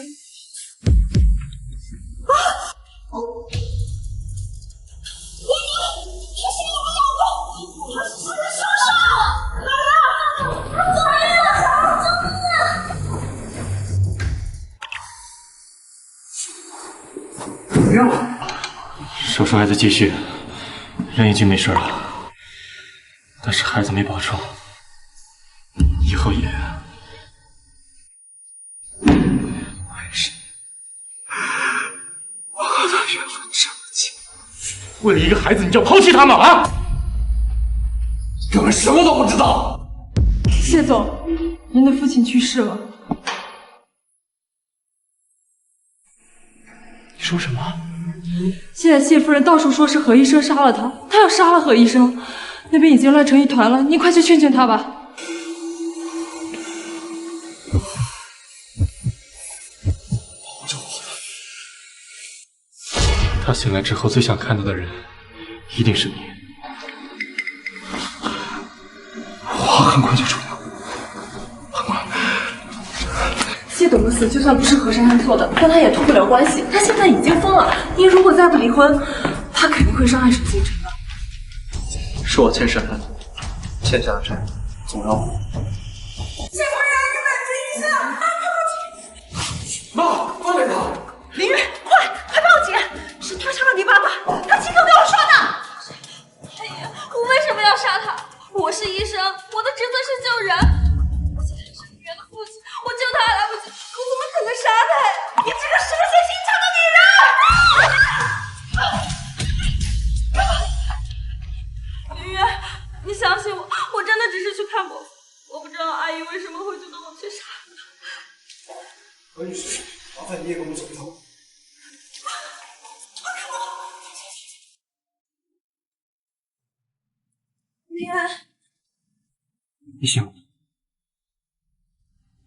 不要！手术还在继续，人已经没事了，但是孩子没保住，以后也……为什么？我和他缘分这么近，为了一个孩子你就要抛弃他吗？啊！根本什么都不知道。谢总，您的父亲去世了。你说什么？现在谢夫人到处说是何医生杀了他，他要杀了何医生，那边已经乱成一团了，您快去劝劝他吧。保着我！他醒来之后最想看到的人，一定是你。我很快就出来。谢董的死就算不是何珊珊做的，跟他也脱不了关系。他现在已经疯了，您如果再不离婚，他肯定会伤害沈星辰的。是我欠沈恩，欠下的债总要还。谢夫人，你们注意一下！妈，放开他！林月，快报警！是他杀了你爸爸，他亲口跟我说的。哎呀，我为什么要杀他？我是医生，我的职责是救人。我现在是林月的父亲，我救他还来不及，我怎么可能杀他呀？你这个蛇蝎心肠的女人！林月，你相信我，我真的只是去看伯父，我不知道阿姨为什么会觉得我去杀了他。何女士，麻烦你也跟我走一趟。林月，你醒了。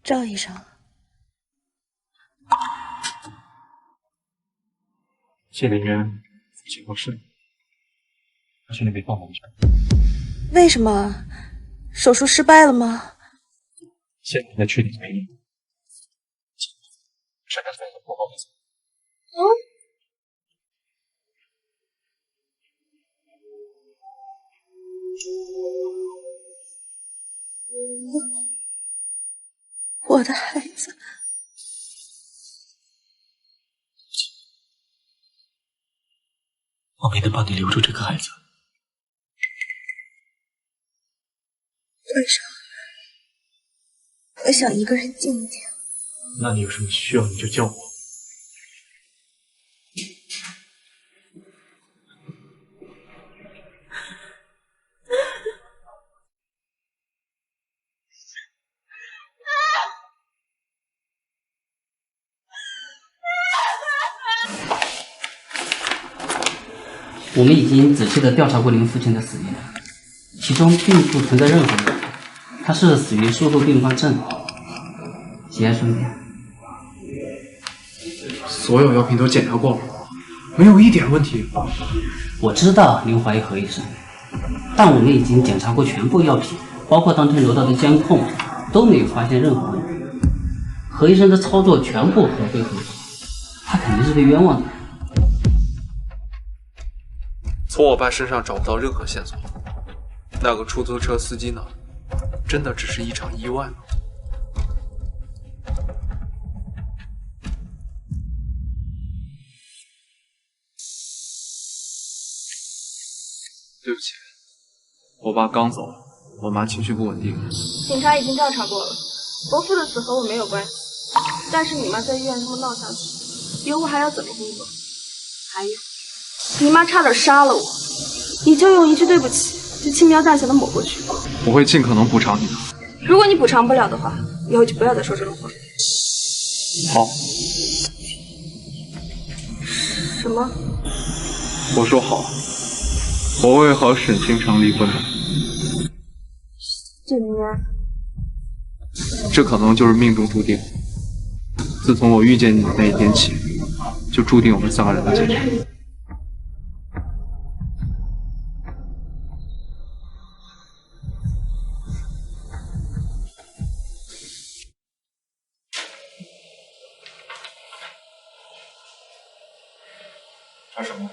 赵医生，谢林渊情况顺利，他去那边帮忙去。为什么？手术失败了吗？现在才确定原因。珊珊在的报告的。我的孩子，我没能帮你留住这个孩子。为啥？我想一个人静一静。那你有什么需要你就叫我。我们已经仔细地调查过您父亲的死因，其中并不存在任何问题，他是死于术后并发症，节哀顺变。所有药品都检查过了，没有一点问题。我知道您怀疑何医生，但我们已经检查过全部药品，包括当天楼道的监控，都没有发现任何问题。何医生的操作全部合规合法，他肯定是被冤枉的。从我爸身上找不到任何线索，那个出租车司机呢？真的只是一场意外吗？对不起，我爸刚走，我妈情绪不稳定。警察已经调查过了，伯父的死和我没有关系，但是你妈在医院这么闹下去，以后还要怎么工作？还有，你妈差点杀了我，你就用一句对不起就轻描淡写的抹过去。我会尽可能补偿你的。如果你补偿不了的话，以后就不要再说这种话。好。什么？我说好，我会和沈星辰离婚的。这明渊，这可能就是命中注定。自从我遇见你的那一天起，就注定我们三个人的结局。谈什么？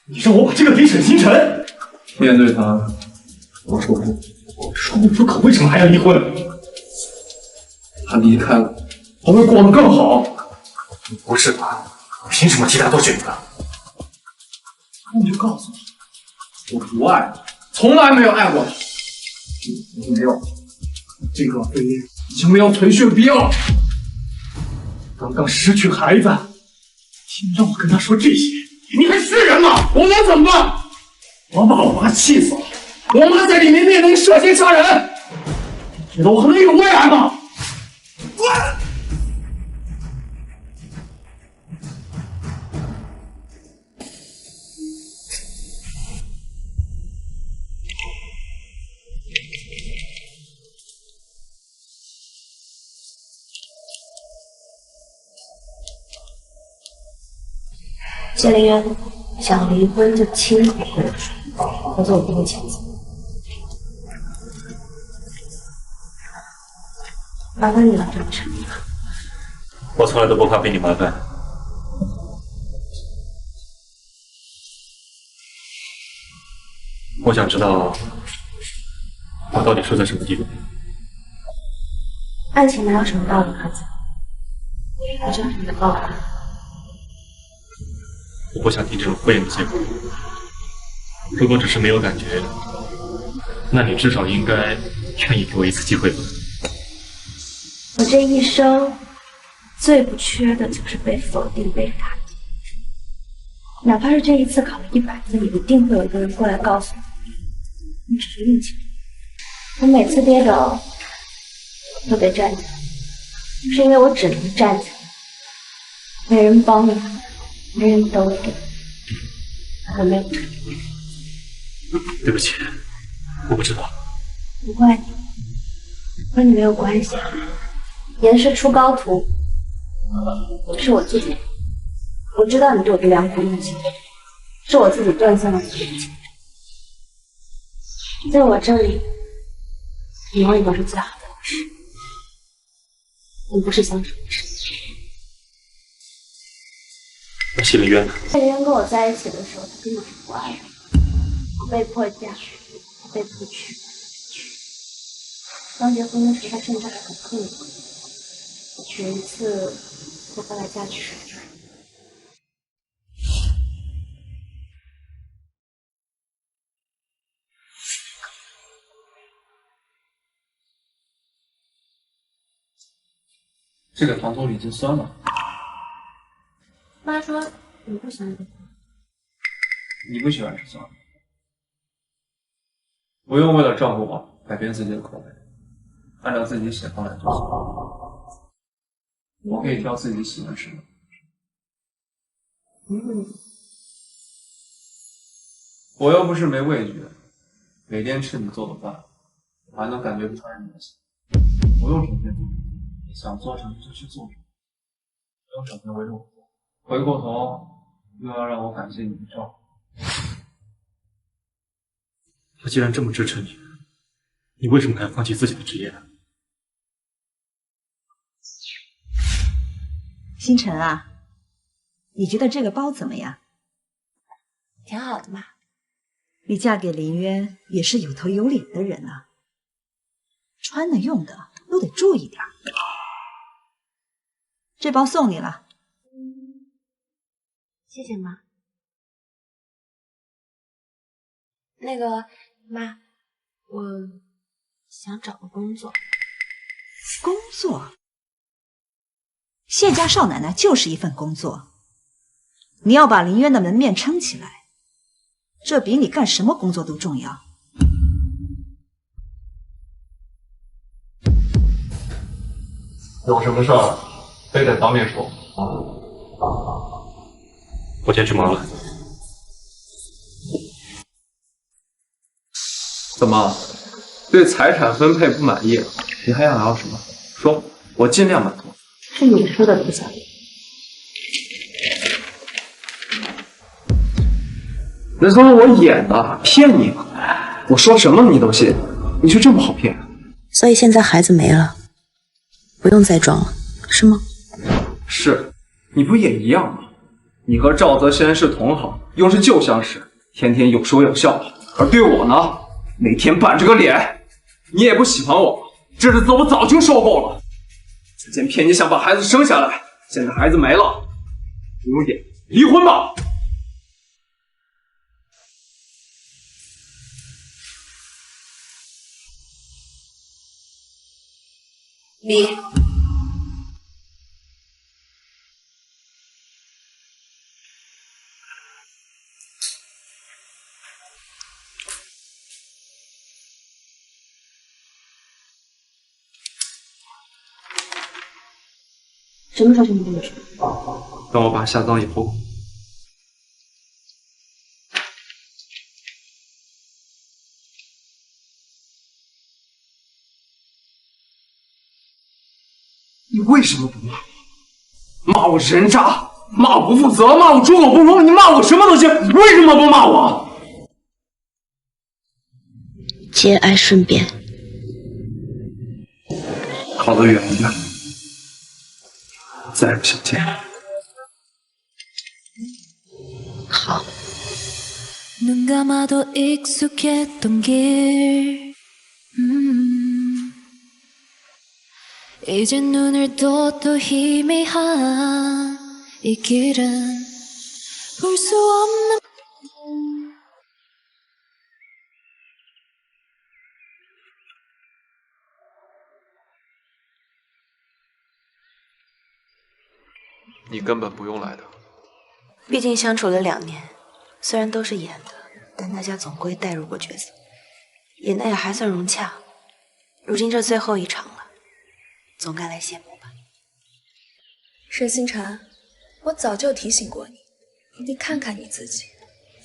你让我把这个给沈星辰？面对他，我说不。说不可，为什么还要离婚？他离开了，我会过得更好。你不是他，凭什么其他都选择？你就告诉我，我不爱你，从来没有爱过你。你没有，这个婚姻已经没有退血必要。刚刚失去孩子，你让我跟他说这些，你还是人吗？我能怎么办？我把我妈气死了，我妈在你面前能涉嫌杀人，你觉得我和她有未来吗？滚！谢凌渊，想离婚就亲口跟我说，否则我不会签字。麻烦你了，郑成。我从来都不怕被你麻烦。我想知道，我到底输在什么地方？爱情哪有什么道理可讲？我就是你的报复。我不想听这种敷衍的借口。如果只是没有感觉，那你至少应该愿意给我一次机会吧。我这一生最不缺的就是被否定、被打击。哪怕是这一次考了100分，也一定会有一个人过来告诉我，你只是运气不好。我每次跌倒都得站起来，是因为我只能站起来，没人帮我，没人兜着，我没有退路。对不起，我不知道。不怪你，和你没有关系。严师出高徒，是我自己。我知道你对我的良苦用心，是我自己断送了所有的情。在我这里，你永远都是最好的老师。你不是相处的事情。那谢凌渊呢？谢凌渊跟我在一起的时候，他根本是不爱我，我被迫嫁，他被迫娶。刚结婚的时候，他甚至还很恨我。有一次，我把他嫁去。这个糖醋里筋酸了。妈说你不喜欢吃。你不喜欢吃酸的，不用为了照顾我改变自己的口味，按照自己喜欢来就行。我可以挑自己喜欢吃的。我又不是没味觉，每天吃你做的饭，我还能感觉不出来你的心。不用整天做，你想做什么就去做什么，不用整天围着我做。回过头又要让我感谢你的照顾。我既然这么支持你，你为什么还要放弃自己的职业呢？星辰啊，你觉得这个包怎么样？挺好的嘛。你嫁给林渊也是有头有脸的人啊，穿的用的都得注意点。这包送你了。谢谢妈。那个妈，我想找个工作。工作？谢家少奶奶就是一份工作。你要把林渊的门面撑起来，这比你干什么工作都重要。有什么事儿非得当面说。我先去忙了。怎么，对财产分配不满意了？你还想要什么？说，我尽量满足。是你说的都想。那都是我演的，骗你吗？我说什么你都信，你就这么好骗？所以现在孩子没了，不用再装了，是吗？是，你不也一样吗？你和赵泽先是同行，又是旧相识，天天有说有笑的。而对我呢，每天板着个脸，你也不喜欢我，这日子我早就受够了。之前骗你想把孩子生下来，现在孩子没了，不用演，离婚吧。离。什么时候跟你跟你说？等我爸下葬以后。你为什么不骂我？骂我人渣，骂我不负责，骂我猪狗不如，你骂我什么都行，为什么不骂我？节哀顺变。靠得远一点，再不相见。好。 눈 감아도 익숙했던 길 이제 눈을 떠도 희미한 이 길은 볼 수 없는你根本不用来的。毕竟相处了2年，虽然都是演的，但大家总归带入过角色，演的也还算融洽。如今这最后一场了，总该来谢幕吧。沈星辰，我早就提醒过你，你得看看你自己，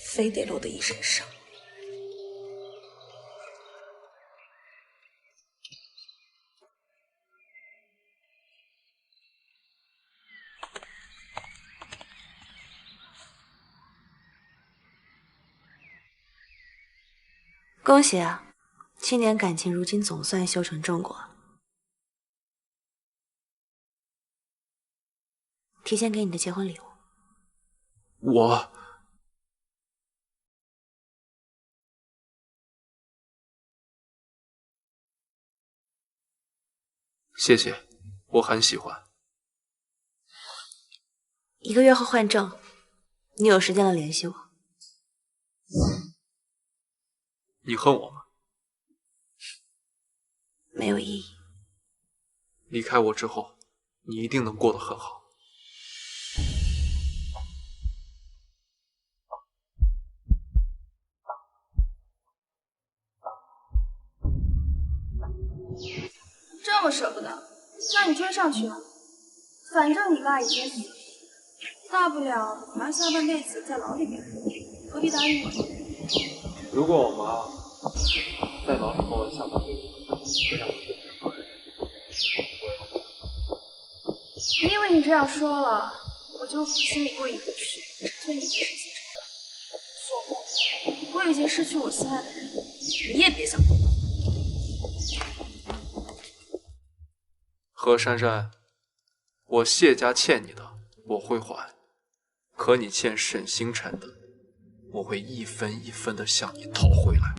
非得落得一身伤。 恭喜啊，7年感情如今总算修成正果。提前给你的结婚礼物。我谢谢，我很喜欢。1个月后换证，你有时间了联系我。 你恨我吗？没有意义。离开我之后，你一定能过得很好。这么舍不得，那你追上去啊！反正你爸已经死了，大不了你妈下半辈子在牢里面，何必答应我？ 如果我妈在牢里和我下半辈子，会让我觉得伤害。你以为你这样说了，我就心里过意不去，成全你的事情？做梦！我已经失去我心爱的人，你也别想动。何珊珊，我谢家欠你的我会还，可你欠沈星辰的。 我会一分一分的向你讨回来。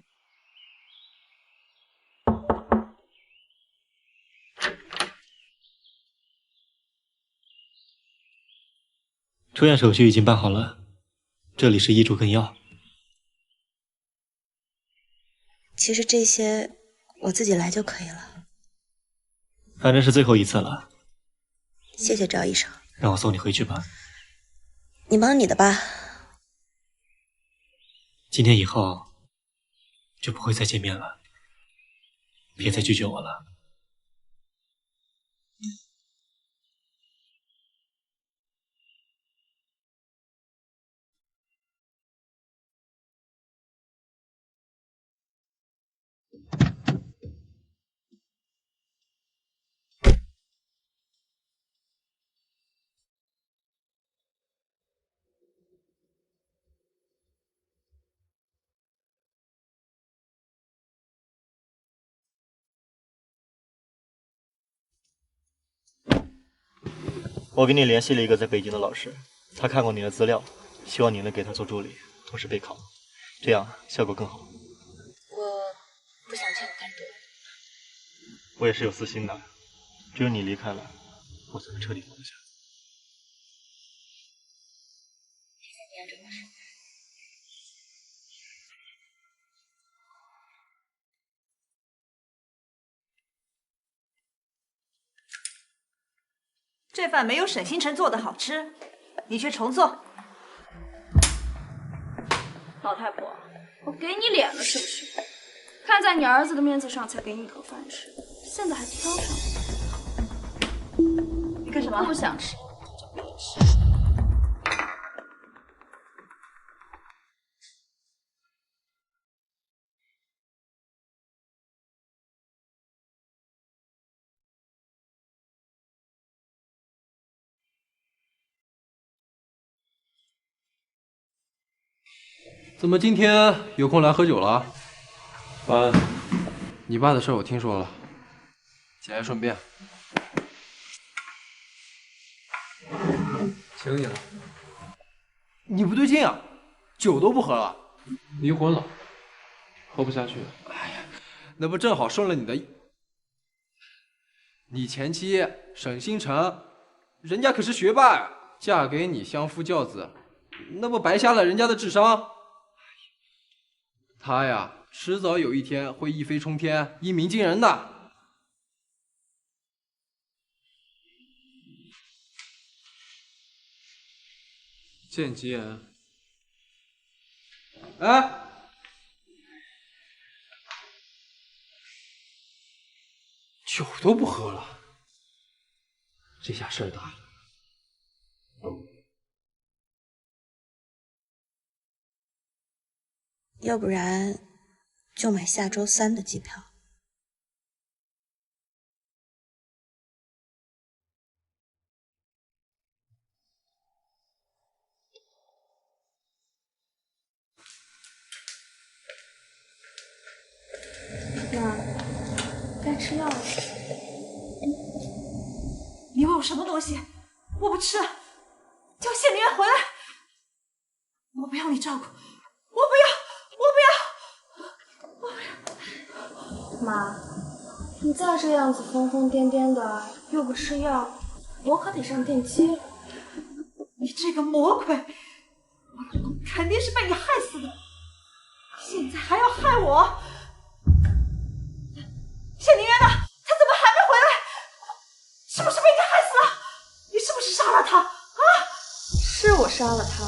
出院手续已经办好了，这里是医嘱跟药。其实这些我自己来就可以了。反正是最后一次了。谢谢赵医生。让我送你回去吧。你忙你的吧。 今天以后就不会再见面了，别再拒绝我了。我给你联系了一个在北京的老师，他看过你的资料，希望你能给他做助理，同时备考，这样效果更好。我不想见你太多。我也是有私心的，只有你离开了，我才能彻底放下。这饭没有沈星辰做的好吃，你去重做。老太婆，我给你脸了是不是？看在你儿子的面子上才给你一口饭吃，现在还挑上我。你干什么？不想吃就别吃。怎么今天有空来喝酒了？爸，你爸的事我听说了，节哀顺变。请你了。你不对劲啊，酒都不喝了。离婚了，喝不下去了。哎呀，那不正好顺了你的？你前妻沈星辰，人家可是学霸呀，嫁给你相夫教子，那不白瞎了人家的智商？他呀，迟早有一天会一飞冲天、一鸣惊人的。见吉言。哎，酒都不喝了，这下事儿大了。要不然就买下周3的机票。妈，该吃药了。你喂我什么东西？我不吃，叫谢明月回来。我不要你照顾，我不要。妈，你再这样子疯疯癫癫的，又不吃药，我可得上电击了。你这个魔鬼，我老公肯定是被你害死的，现在还要害我。谢宁渊呢？他怎么还没回来？是不是被你害死了？你是不是杀了他？啊！是我杀了他。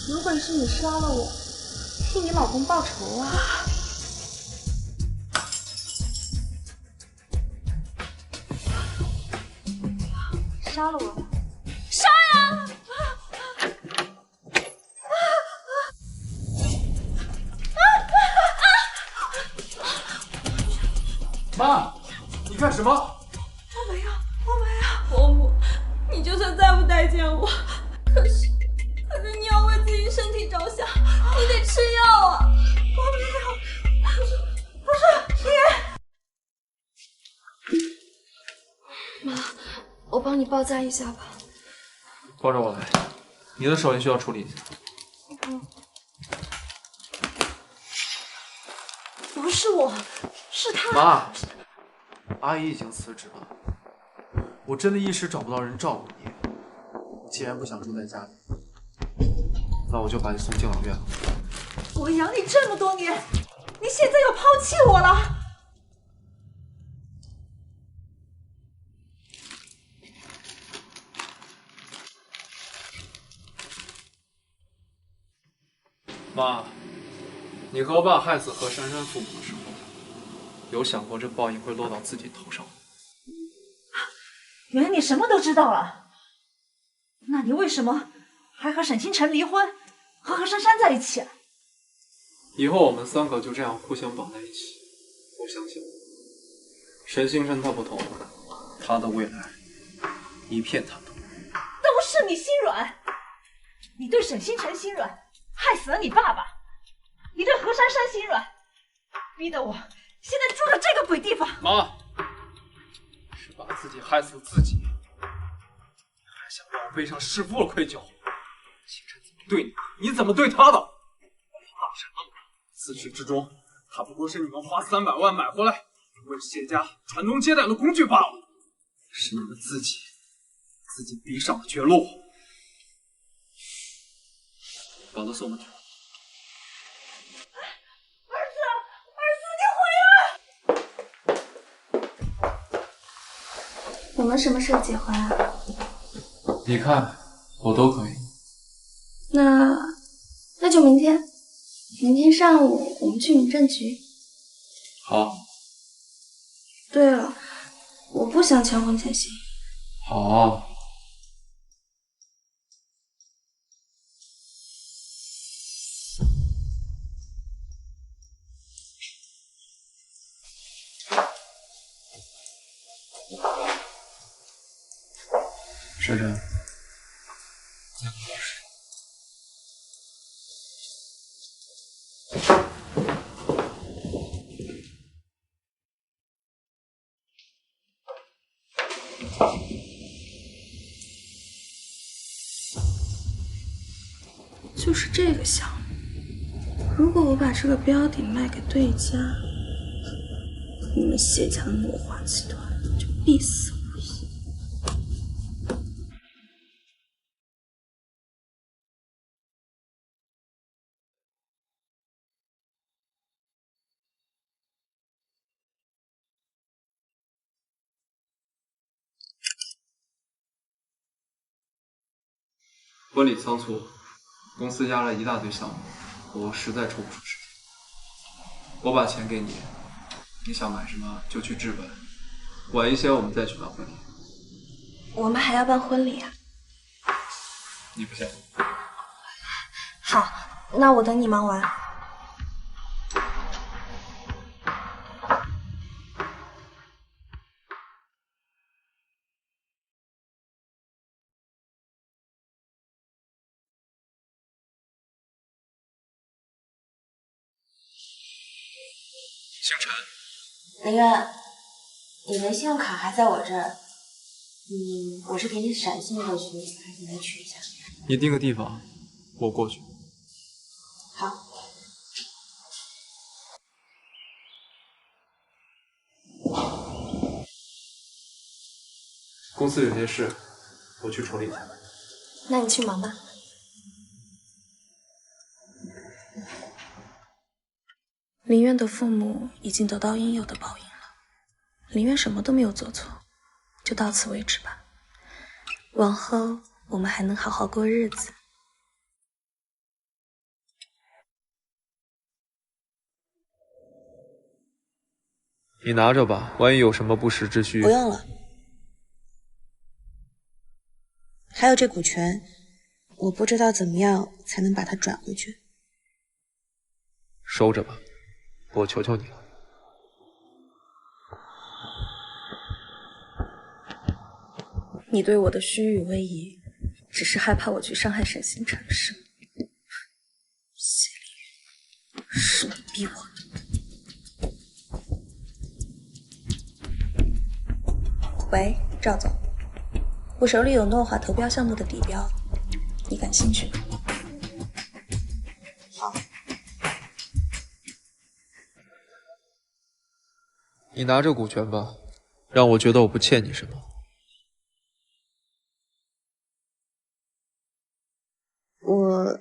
如果是你杀了我，替你老公报仇啊！杀了我！杀呀！妈，你干什么？我没有。伯母，你就算再不待见我，可是你要为自己身体着想，你得吃药啊！我没有，不是妈，我帮你包扎一下吧。抱着我来，你的手也需要处理一下。不是我，是他。妈，阿姨已经辞职了，我真的一时找不到人照顾你。你既然不想住在家里，那我就把你送敬老院了。我养你这么多年，你现在要抛弃我了？妈，你和我爸害死何珊珊父母的时候，有想过这报应会落到自己头上吗？原来你什么都知道了，那你为什么还和沈星辰离婚，和何珊珊在一起？以后我们3个就这样互相绑在一起。我相信，沈星辰他不同，他的未来一片坦途。都是你心软，你对沈星辰心软，害死了你爸爸；你对何珊珊心软，逼得我现在住了这个鬼地方。妈，是把自己害死自己，还向王妃上弑父了愧疚。星辰怎么对你，你怎么对他的？怕什么？自始至终，他不过是你们花300万买回来，为谢家传宗接代的工具罢了，是你们自己逼上了绝路。把他送回去。我们什么时候结婚啊？你看，我都可以。那就明天，明天上午我们去民政局。好。对了，我不想抢婚前协议。好。时辰，再给我点时间。就是这个项目，如果我把这个标的卖给对家，你们谢家的诺华集团就必死无疑。婚礼仓促，公司压了一大堆项目，我实在抽不出时间。我把钱给你，你想买什么就去置办，晚一些我们再举办婚礼。我们还要办婚礼啊？你不信？好，那我等你忙完。星辰，林渊，你的信用卡还在我这儿。我是给你闪信过去，还是你来取一下？你定个地方，我过去。好。公司有些事，我去处理一下。那你去忙吧。林渊的父母已经得到应有的报应了，林渊什么都没有做错，就到此为止吧。往后我们还能好好过日子。你拿着吧，万一有什么不时之需。不用了。还有这股权，我不知道怎么样才能把它转回去。收着吧。我求求你了。你对我的虚与委蛇，只是害怕我去伤害沈星辰是吗？谢凌云，是你逼我的。喂，赵总，我手里有诺华投标项目的底标，你感兴趣吗？好。你拿着股权吧，让我觉得我不欠你什么。我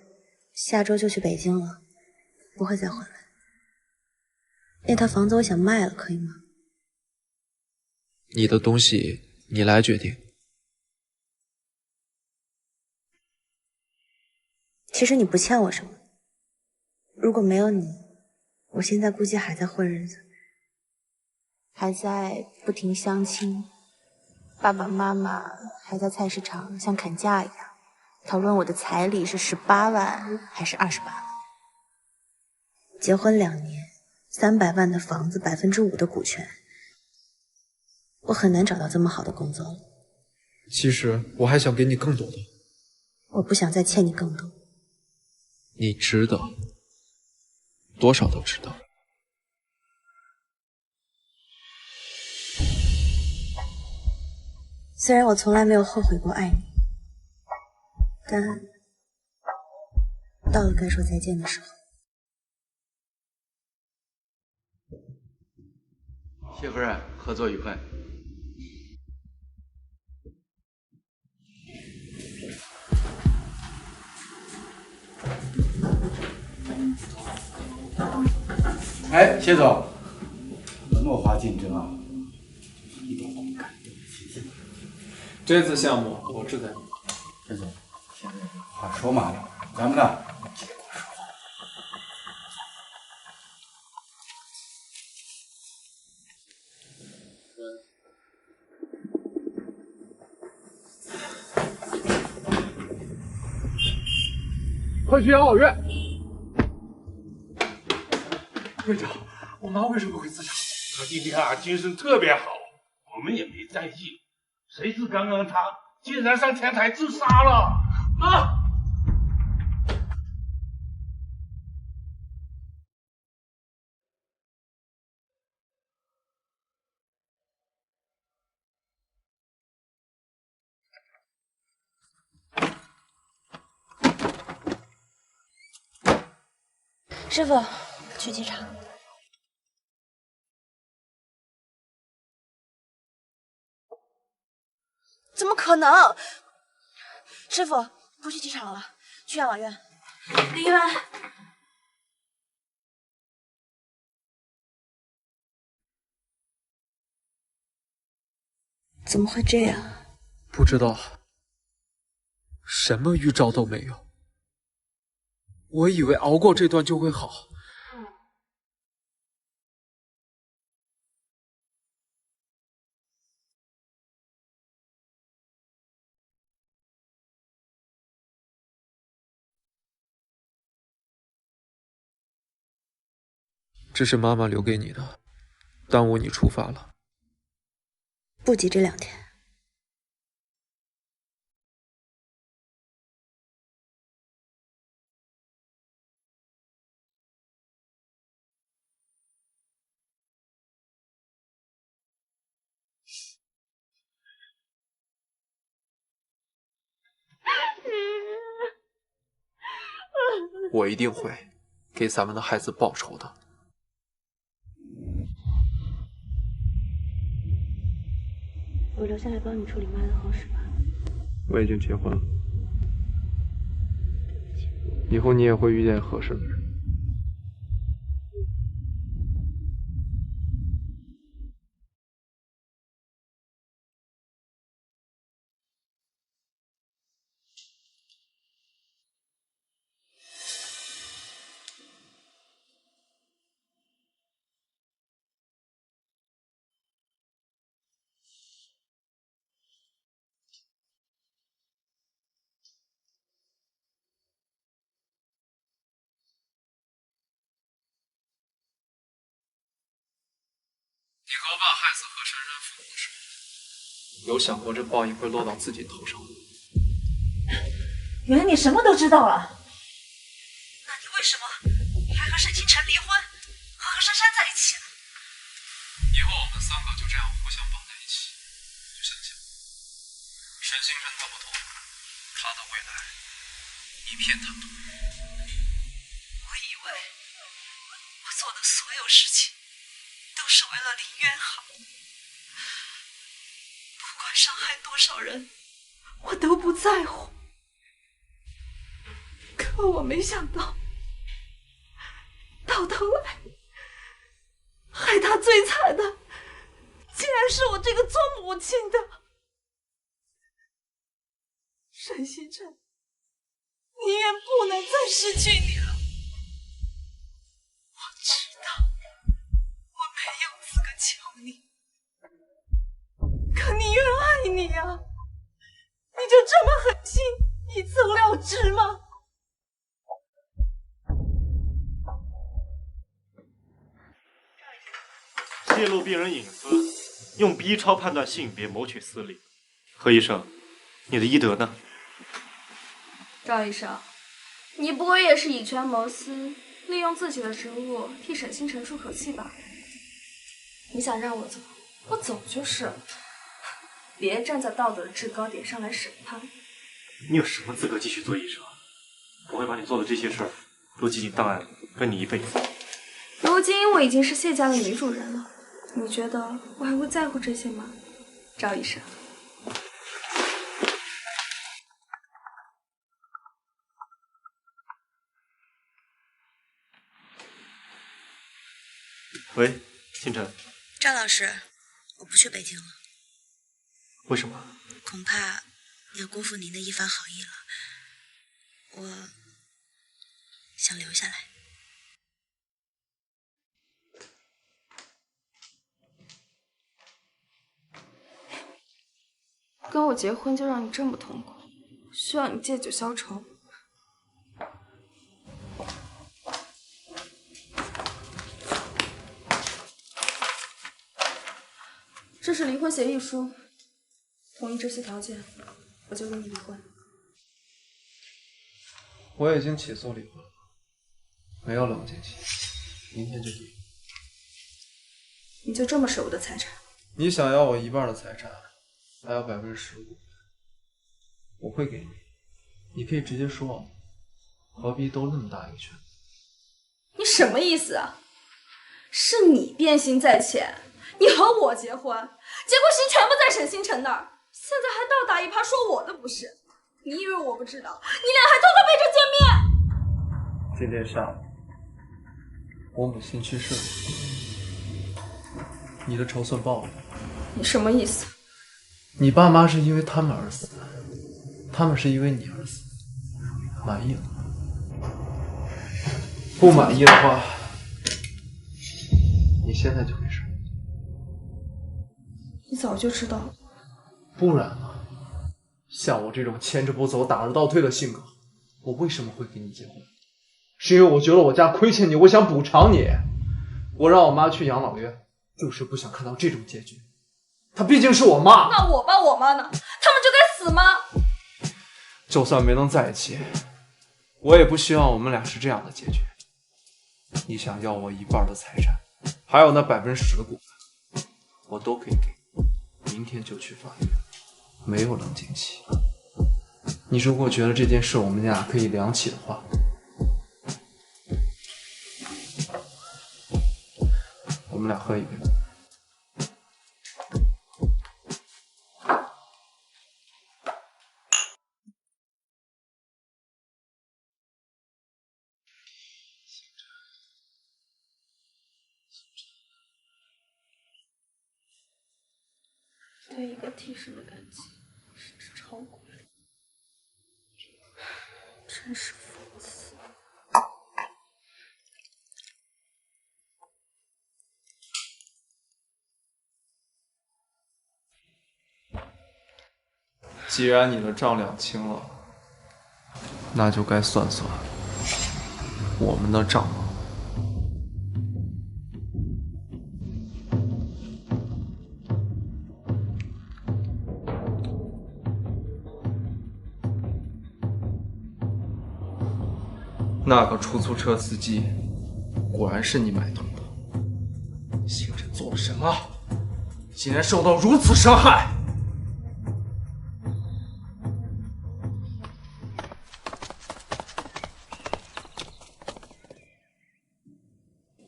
下周就去北京了，不会再回来。那套房子我想卖了，可以吗？你的东西你来决定。其实你不欠我什么，如果没有你，我现在估计还在混日子。还在不停相亲，爸爸妈妈还在菜市场像砍价一样讨论我的彩礼是18万还是28万。结婚2年，300万的房子，5%的股权，我很难找到这么好的工作了。其实我还想给你更多的。我不想再欠你更多。你值得，多少都值得。虽然我从来没有后悔过爱你，但到了该说再见的时候。谢夫人，合作愉快。哎，谢总，诺华竞争啊，一点都不敢。这次项目我志在。谢总，现在话说嘛，咱们呢，结果说话。快去养老院！队长，我妈为什么会自杀？她今天啊精神特别好，我们也没在意。谁知刚刚她竟然上天台自杀了啊！师傅，去机场。怎么可能？师傅，不去机场了，去养老院。林渊，怎么会这样？不知道，什么预兆都没有。我以为熬过这段就会好。这是妈妈留给你的，耽误你出发了。不急这2天。我一定会给咱们的孩子报仇的。我留下来帮你处理妈的后事吧。我已经结婚了，以后你也会遇见合适的人。你和我爸害死何珊珊父母的时候，有想过这报应会落到自己头上吗？原来你什么都知道了。那你为什么还和沈清晨离婚，和何珊珊在一起呢？以后我们3个就这样互相绑在一起，就想想，沈星辰他不同，他的未来一片坦途。我以为我做的所有事情都是为了林渊好，不管伤害多少人，我都不在乎。可我没想到，到头来害他最惨的，竟然是我这个做母亲的。沈星辰，宁愿不能再失去你了。我知道我没有资格求你，可宁愿爱你啊，你就这么狠心一走了之吗？泄露病人隐私，用 B 超判断性别，谋取私利。何医生，你的医德呢？赵医生，你不过也是以权谋私，利用自己的职务替沈星辰出口气吧？你想让我走，我走就是了，别站在道德的制高点上来审判。你有什么资格继续做医生？我会把你做的这些事儿都记进档案里，跟你一辈子。如今我已经是谢家的女主人了，你觉得我还会在乎这些吗，赵医生？喂，清晨。赵老师，我不去北京了。为什么？恐怕要辜负您的一番好意了。我想留下来。跟我结婚就让你这么痛苦，需要你借酒消愁。这是离婚协议书，同意这些条件，我就跟你离婚。我已经起诉离婚了，没有冷静期，明天就离。你就这么舍我的财产？你想要我一半的财产，还有15%，我会给你。你可以直接说，何必兜那么大一个圈子？你什么意思啊？是你变心在前，你和我结婚，结果心全部在沈星辰那儿，现在还倒打一耙说我的不是。你以为我不知道？你俩还偷偷背着见面。今天下午，我母亲去世了，你的仇算报了。你什么意思？你爸妈是因为他们而死，他们是因为你而死。满意了？不满意的话，你现在就没事。你早就知道了。不然呢？像我这种牵着不走、打着倒退的性格，我为什么会跟你结婚？是因为我觉得我家亏欠你，我想补偿你。我让我妈去养老院，就是不想看到这种结局。她毕竟是我妈。那我爸我妈呢？他们就该死吗？就算没能在一起，我也不希望我们俩是这样的结局。你想要我一半的财产，还有那10%的股份，我都可以给你。明天就去法院，没有冷静期。你如果觉得这件事我们俩可以两起的话，我们俩喝一杯。对一个替身的感情，甚至超过了，真是讽刺。既然你的账两清了，那就该算算我们的账了。那个出租车司机果然是你买通的。星辰做了什么？竟然受到如此伤害！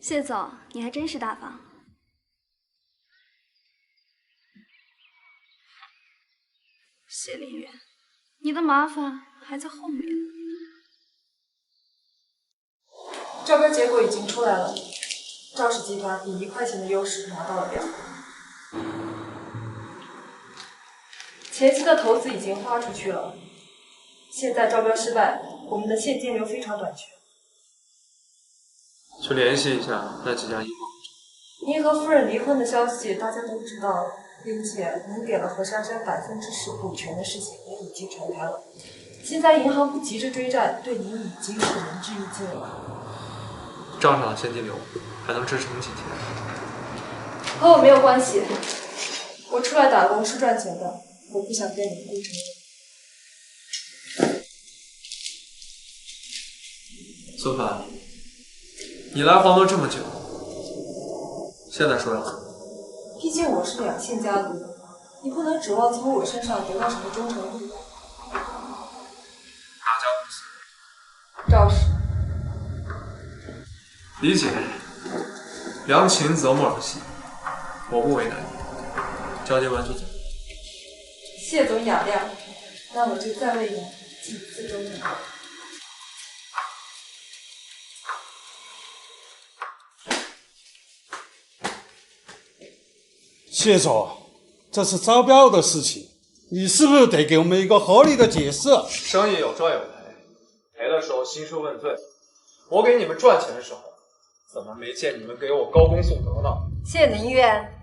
谢总，你还真是大方。谢丽媛，你的麻烦还在后面。招标结果已经出来了，赵氏集团以1块钱的优势拿到了标。前期的投资已经花出去了，现在招标失败，我们的现金流非常短缺。去联系一下那几家银行。您和夫人离婚的消息大家都知道了，并且您给了何珊珊10%股权的事情也已经传开了。现在银行不急着追债，对您已经是仁至义尽了。账上的现金流还能支撑几天？和我没有关系，我出来打工是赚钱的，我不想跟你们共成孙凡，你来黄河这么久，现在说要走？毕竟我是两姓家族，你不能指望从我身上得到什么忠诚度。理解，良禽择木而栖，我不为难你，交接完就走。谢总雅量，那我就再为你尽最终努力。谢总，这是招标的事情，你是不是得给我们一个合理的解释？生意有赚有赔，赔的时候兴师问罪。我给你们赚钱的时候，怎么没见你们给我高恭送德呢？谢林渊，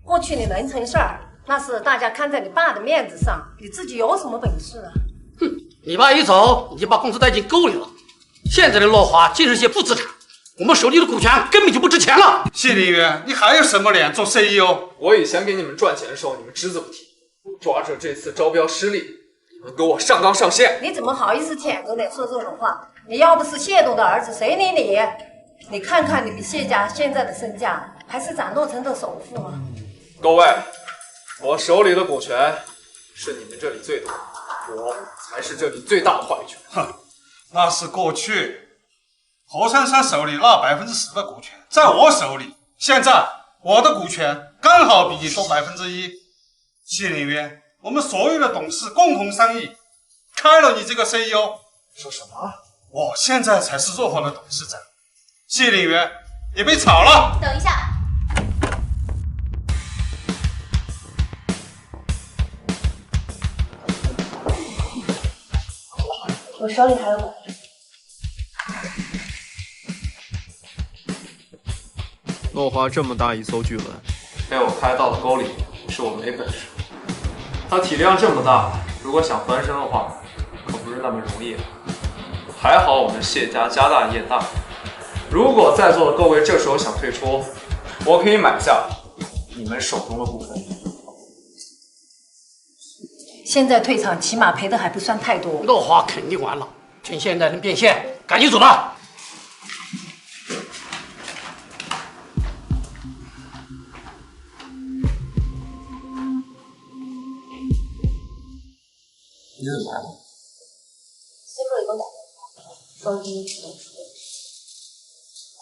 过去你能成事儿，那是大家看在你爸的面子上，你自己有什么本事啊？你爸一走，你就把公司带进沟里了。现在的乐华尽是些负资产，我们手里的股权根本就不值钱了。谢林渊，你还有什么脸做 CEO？ 我以前给你们赚钱的时候，你们只字不提，抓着这次招标失利，你们给我上纲上线。你怎么好意思舔着脸说这种话？你要不是谢董的儿子，谁理你？你看看你们谢家现在的身价，还是展诺城的首富吗？各位，我手里的股权是你们这里最多，我才是这里最大的话语权。哼，那是过去。何珊珊手里那10%的股权在我手里，现在我的股权刚好比你多1%。谢林渊，我们所有的董事共同商议，开了你这个 CEO。说什么？我现在才是若华的董事长。谢林渊，你被炒了。等一下。我手里还有股份。落花这么大一艘巨轮，被我开到了沟里，是我没本事。它体量这么大，如果想翻身的话，可不是那么容易。还好我们谢家家大业大，如果在座的各位这时候想退出，我可以买下你们手中的股份。现在退场，起码赔的还不算太多。乐华肯定完了，趁现在能变现，赶紧走吧。你怎么来了？师傅也给我打电话，说今天去董事会。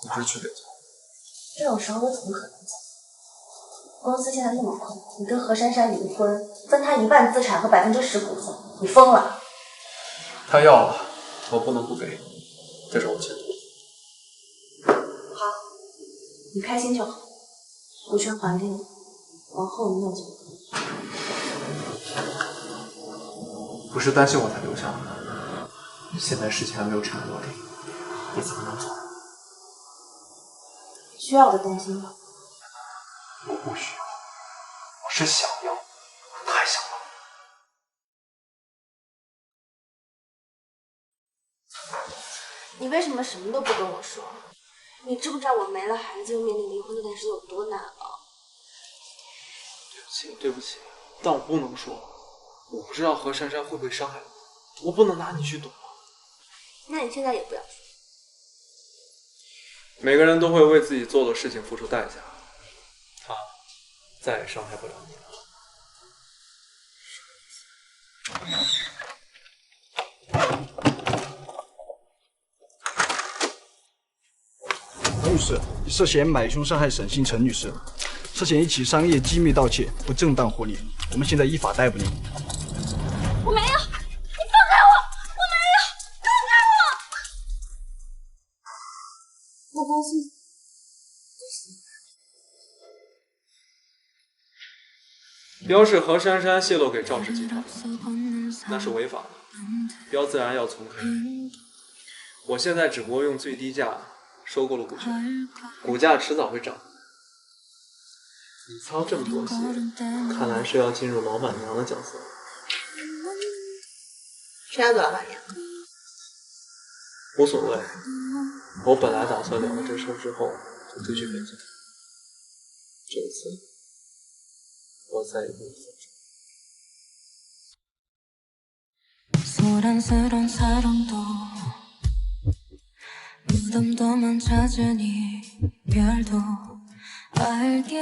你不是去北京？这种时候我怎么可能走？公司现在那么困，你跟何珊珊离婚，分他1半资产和10%股份，你疯了？他要了，我不能不给，这是我欠的。好，你开心就好，股权还给你，往后你有怎么？不是担心我才留下的，现在事情还没有尘埃落定，你怎么能走？需要的东西吗？我不需要，我是想要，太想要。你为什么什么都不跟我说？你知不知道我没了孩子又面临离婚这件事有多难熬？对不起，但我不能说。我不知道何珊珊会不会伤害我，我不能拿你去赌。那你现在也不要说。每个人都会为自己做的事情付出代价，他再也伤害不了你王女士，你涉嫌买凶伤害沈星辰女士，涉嫌1起商业机密盗窃、不正当获利，我们现在依法逮捕您。我没有，你放开我！我没有，放开我！我公司标是何珊珊泄露给赵氏集团，那是违法的，标自然要重开。我现在只不过用最低价收购了股权，股价迟早会涨。你操这么多心，看来是要进入老板娘的角色。谁要做老板娘？无所谓，我本来打算了了这事之后就飞去北京。这次我再也不会放手。 소란스런 사랑도 무덤도만 찾은 이별도 알게